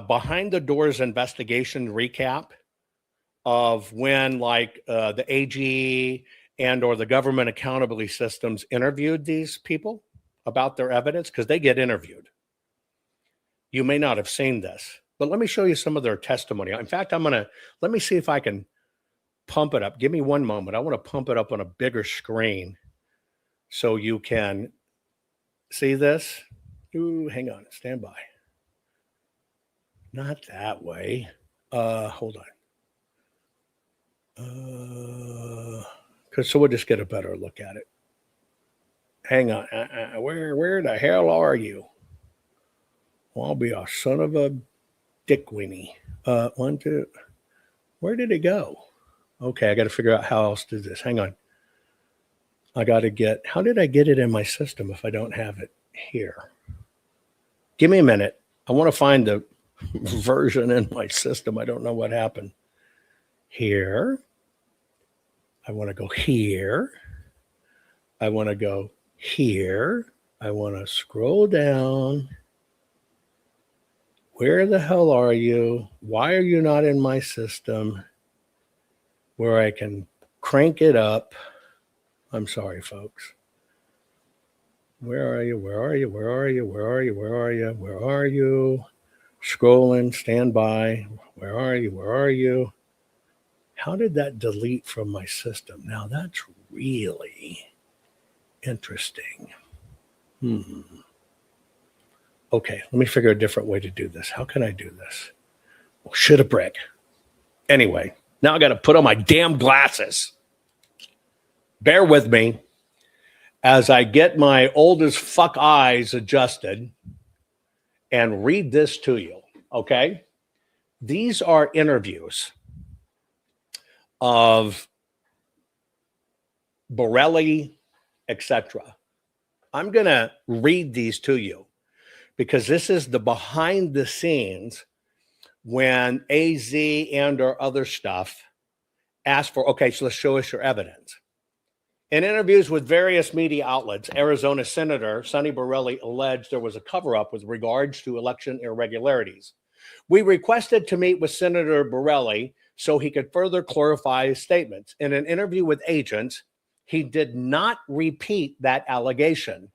[SPEAKER 3] behind the doors investigation recap of when the AG and or the government accountability systems interviewed these people about their evidence, because they get interviewed. You may not have seen this, but let me show you some of their testimony. In fact, let me see if I can pump it up. Give me one moment. I want to pump it up on a bigger screen so you can see this. Ooh, hang on, stand by. Not that way. Hold on. So we'll just get a better look at it. Hang on. Where the hell are you? Well, I'll be a son of a dickweenie. 1, 2. Where did it go? Okay, I got to figure out how else to do this. Hang on. How did I get it in my system if I don't have it here? Give me a minute. I want to find the version in my system. I don't know what happened. Here. I want to go here. I want to go here. I want to scroll down. Where the hell are you? Why are you not in my system where I can crank it up? I'm sorry, folks. Where are you? Where are you? Where are you? Where are you? Where are you? Where are you? Scrolling, stand by. Where are you? Where are you? How did that delete from my system? Now that's really interesting. Okay, let me figure a different way to do this. How can I do this? Well, shit a brick. Anyway, now I got to put on my damn glasses. Bear with me as I get my old as fuck eyes adjusted and read this to you, okay? These are interviews of Borelli, etc. I'm going to read these to you because this is the behind the scenes when AZ and or other stuff asked for, okay, so let's show us your evidence. In interviews with various media outlets, Arizona Senator Sonny Borelli alleged there was a cover-up with regards to election irregularities. We requested to meet with Senator Borelli so he could further clarify his statements. In an interview with agents, he did not repeat that allegation.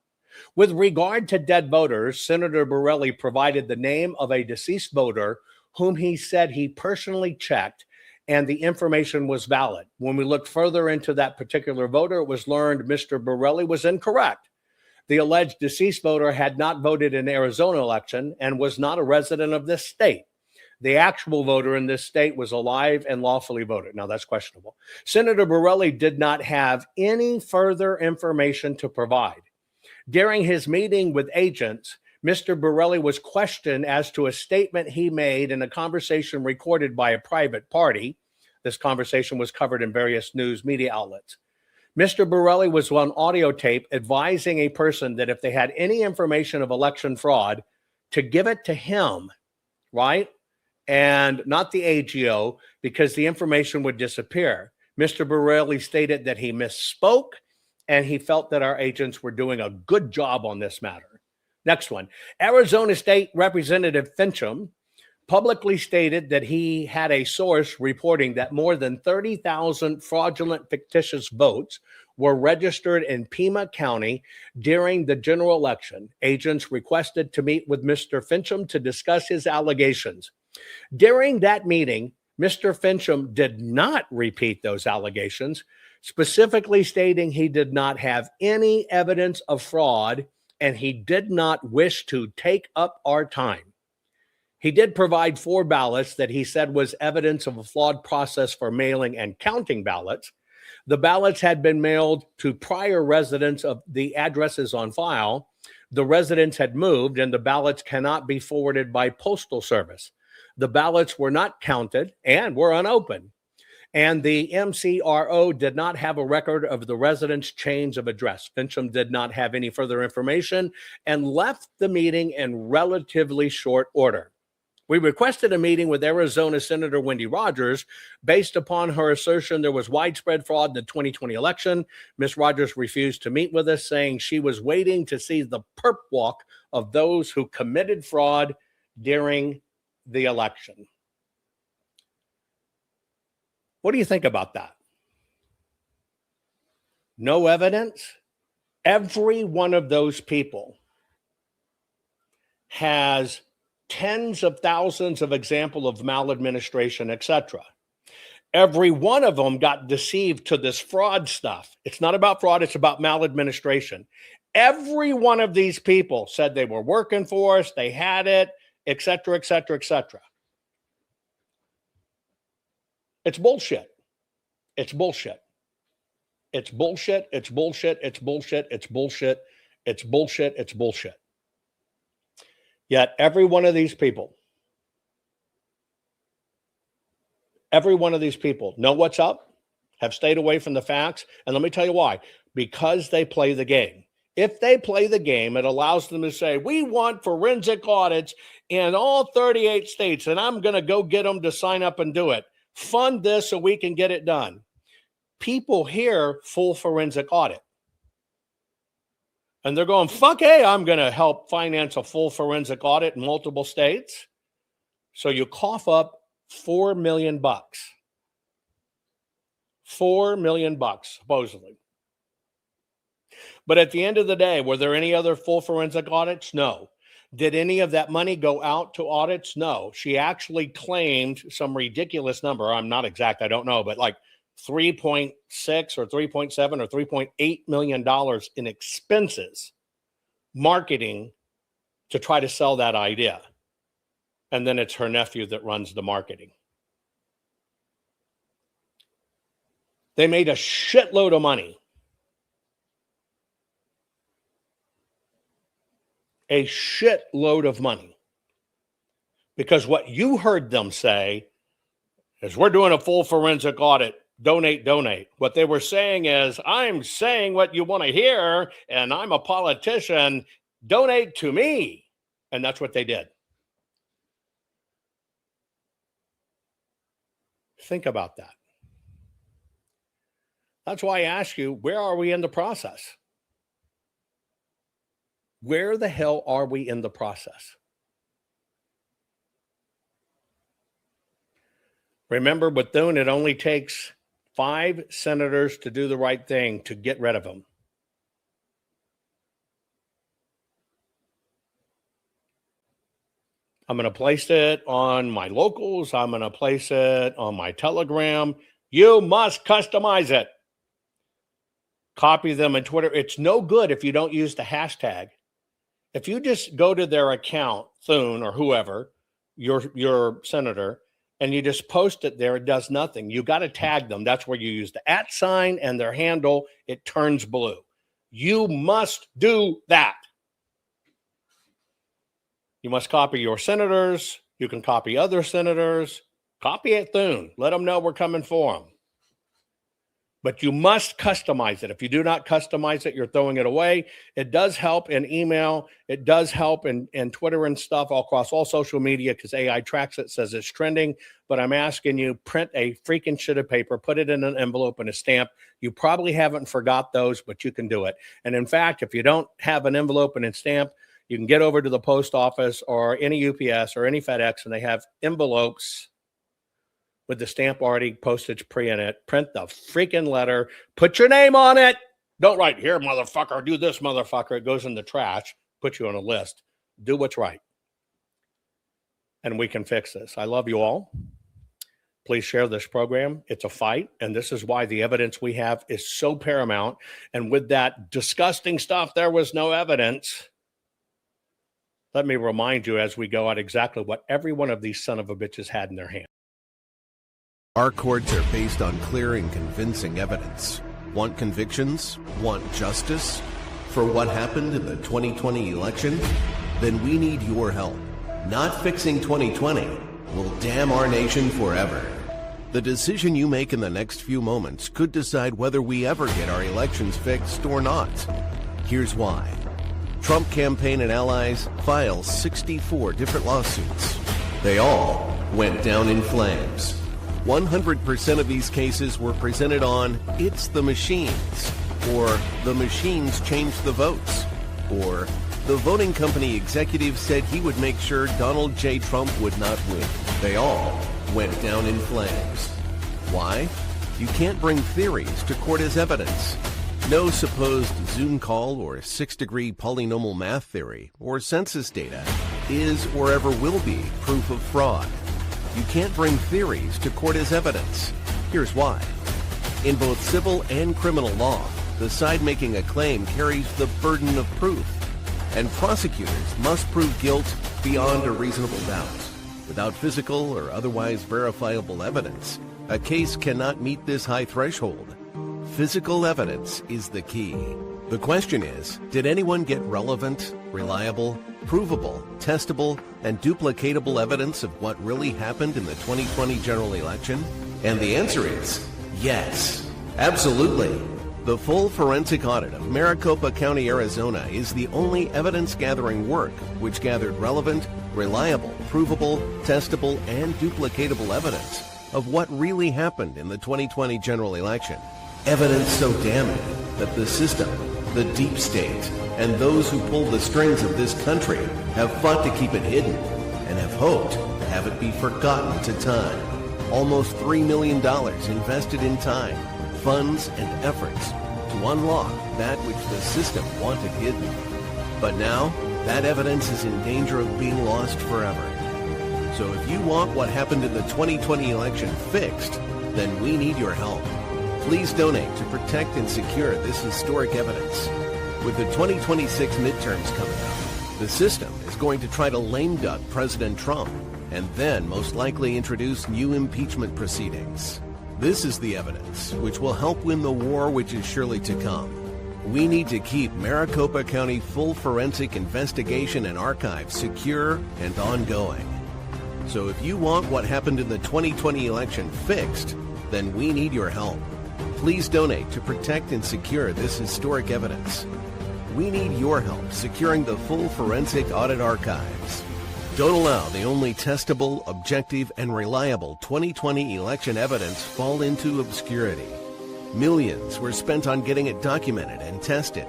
[SPEAKER 3] With regard to dead voters, Senator Borelli provided the name of a deceased voter whom he said he personally checked, and the information was valid. When we looked further into that particular voter, it was learned Mr. Borelli was incorrect. The alleged deceased voter had not voted in the Arizona election and was not a resident of this state. The actual voter in this state was alive and lawfully voted. Now, that's questionable. Senator Borelli did not have any further information to provide. During his meeting with agents, Mr. Borelli was questioned as to a statement he made in a conversation recorded by a private party. This conversation was covered in various news media outlets. Mr. Borelli was on audio tape advising a person that if they had any information of election fraud, to give it to him, right? And not the AGO, because the information would disappear. Mr. Borelli stated that he misspoke and he felt that our agents were doing a good job on this matter. Next one. Arizona State Representative Fincham publicly stated that he had a source reporting that more than 30,000 fraudulent fictitious votes were registered in Pima County during the general election. Agents requested to meet with Mr. Fincham to discuss his allegations. During that meeting, Mr. Fincham did not repeat those allegations, specifically stating he did not have any evidence of fraud and he did not wish to take up our time. He did provide 4 ballots that he said was evidence of a flawed process for mailing and counting ballots. The ballots had been mailed to prior residents of the addresses on file. The residents had moved and the ballots cannot be forwarded by postal service. The ballots were not counted and were unopened. And the MCRO did not have a record of the residents' change of address. Fincham did not have any further information and left the meeting in relatively short order. We requested a meeting with Arizona Senator Wendy Rogers based upon her assertion there was widespread fraud in the 2020 election. Ms. Rogers refused to meet with us, saying she was waiting to see the perp walk of those who committed fraud during the election. What do you think about that? No evidence? Every one of those people has tens of thousands of examples of maladministration, etc. Every one of them got deceived to this fraud stuff. It's not about fraud, it's about maladministration. Every one of these people said they were working for us, they had it, etc., etc., etc. It's bullshit. It's bullshit. It's bullshit. It's bullshit. It's bullshit. It's bullshit. It's bullshit. It's bullshit. Yet every one of these people know what's up, have stayed away from the facts. And let me tell you why. Because they play the game. If they play the game, it allows them to say, we want forensic audits in all 38 states, and I'm going to go get them to sign up and do it. Fund this so we can get it done. People hear full forensic audit. And they're going, fuck, hey, I'm going to help finance a full forensic audit in multiple states. So you cough up $4 million. $4 million, supposedly. But at the end of the day, were there any other full forensic audits? No. Did any of that money go out to audits? No. She actually claimed some ridiculous number. I'm not exact, I don't know, but like 3.6 or 3.7 or $3.8 million in expenses, marketing to try to sell that idea. And then it's her nephew that runs the marketing. They made a shitload of money. A shitload of money. Because what you heard them say is, we're doing a full forensic audit. Donate, donate. What they were saying is, I'm saying what you want to hear, and I'm a politician. Donate to me. And that's what they did. Think about that. That's why I ask you, where are we in the process? Where the hell are we in the process? Remember, with Thune, it only takes 5 senators to do the right thing to get rid of him. I'm going to place it on my locals. I'm going to place it on my Telegram. You must customize it. Copy them on Twitter. It's no good if you don't use the hashtag. If you just go to their account, Thune or whoever, your senator, and you just post it there, it does nothing. You got to tag them. That's where you use the @ and their handle. It turns blue. You must do that. You must copy your senators. You can copy other senators. Copy at Thune. Let them know we're coming for them. But you must customize it. If you do not customize it, you're throwing it away. It does help in email. It does help in Twitter and stuff all across all social media because AI tracks it, says it's trending. But I'm asking you, print a freaking shit of paper, put it in an envelope and a stamp. You probably haven't forgot those, but you can do it. And in fact, if you don't have an envelope and a stamp, you can get over to the post office or any UPS or any FedEx, and they have envelopes with the stamp already postage pre in it. Print the freaking letter. Put your name on it. Don't write, here, motherfucker, do this, motherfucker. It goes in the trash. Put you on a list. Do what's right. And we can fix this. I love you all. Please share this program. It's a fight, and this is why the evidence we have is so paramount. And with that disgusting stuff, there was no evidence. Let me remind you as we go out exactly what every one of these son of a bitches had in their hand.
[SPEAKER 19] Our courts are based on clear and convincing evidence. Want convictions? Want justice? For what happened in the 2020 election? Then we need your help. Not fixing 2020 will damn our nation forever. The decision you make in the next few moments could decide whether we ever get our elections fixed or not. Here's why. Trump campaign and allies file 64 different lawsuits. They all went down in flames. 100% of these cases were presented on "It's the machines," or "The machines changed the votes," or "The voting company executive said he would make sure Donald J. Trump would not win." They all went down in flames. Why? You can't bring theories to court as evidence. No supposed Zoom call or six-degree polynomial math theory or census data is or ever will be proof of fraud. You can't bring theories to court as evidence. Here's why. In both civil and criminal law, the side making a claim carries the burden of proof, and prosecutors must prove guilt beyond a reasonable doubt. Without physical or otherwise verifiable evidence, a case cannot meet this high threshold. Physical evidence is the key. The question is, did anyone get relevant, reliable, provable, testable, and duplicatable evidence of what really happened in the 2020 general election? And the answer is yes, absolutely. The full forensic audit of Maricopa County, Arizona is the only evidence-gathering work which gathered relevant, reliable, provable, testable, and duplicatable evidence of what really happened in the 2020 general election. Evidence so damning that the system, the deep state, and those who pull the strings of this country have fought to keep it hidden and have hoped to have it be forgotten to time. Almost $3 million invested in time, funds, and efforts to unlock that which the system wanted hidden. But now, that evidence is in danger of being lost forever. So if you want what happened in the 2020 election fixed, then we need your help. Please donate to protect and secure this historic evidence. With the 2026 midterms coming up, the system is going to try to lame duck President Trump and then most likely introduce new impeachment proceedings. This is the evidence which will help win the war which is surely to come. We need to keep Maricopa County full forensic investigation and archive secure and ongoing. So if you want what happened in the 2020 election fixed, then we need your help. Please donate to protect and secure this historic evidence. We need your help securing the full forensic audit archives. Don't allow the only testable, objective, and reliable 2020 election evidence fall into obscurity. Millions were spent on getting it documented and tested.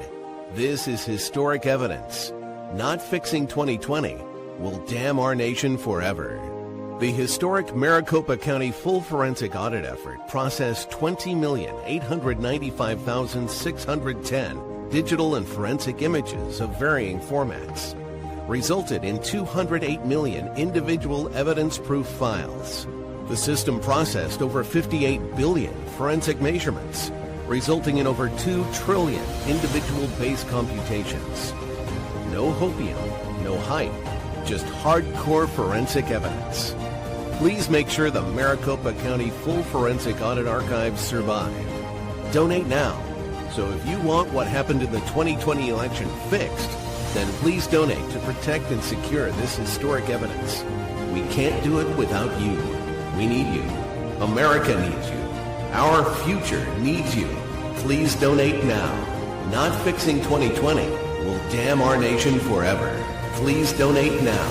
[SPEAKER 19] This is historic evidence. Not fixing 2020 will damn our nation forever. The historic Maricopa County full forensic audit effort processed 20,895,610 digital and forensic images of varying formats, resulted in 208 million individual evidence-proof files. The system processed over 58 billion forensic measurements, resulting in over 2 trillion individual base computations. No hopium, no hype, just hardcore forensic evidence. Please make sure the Maricopa County full forensic audit archives survive. Donate now. So if you want what happened in the 2020 election fixed, then please donate to protect and secure this historic evidence. We can't do it without you. We need you. America needs you. Our future needs you. Please donate now. Not fixing 2020 will damn our nation forever. Please donate now.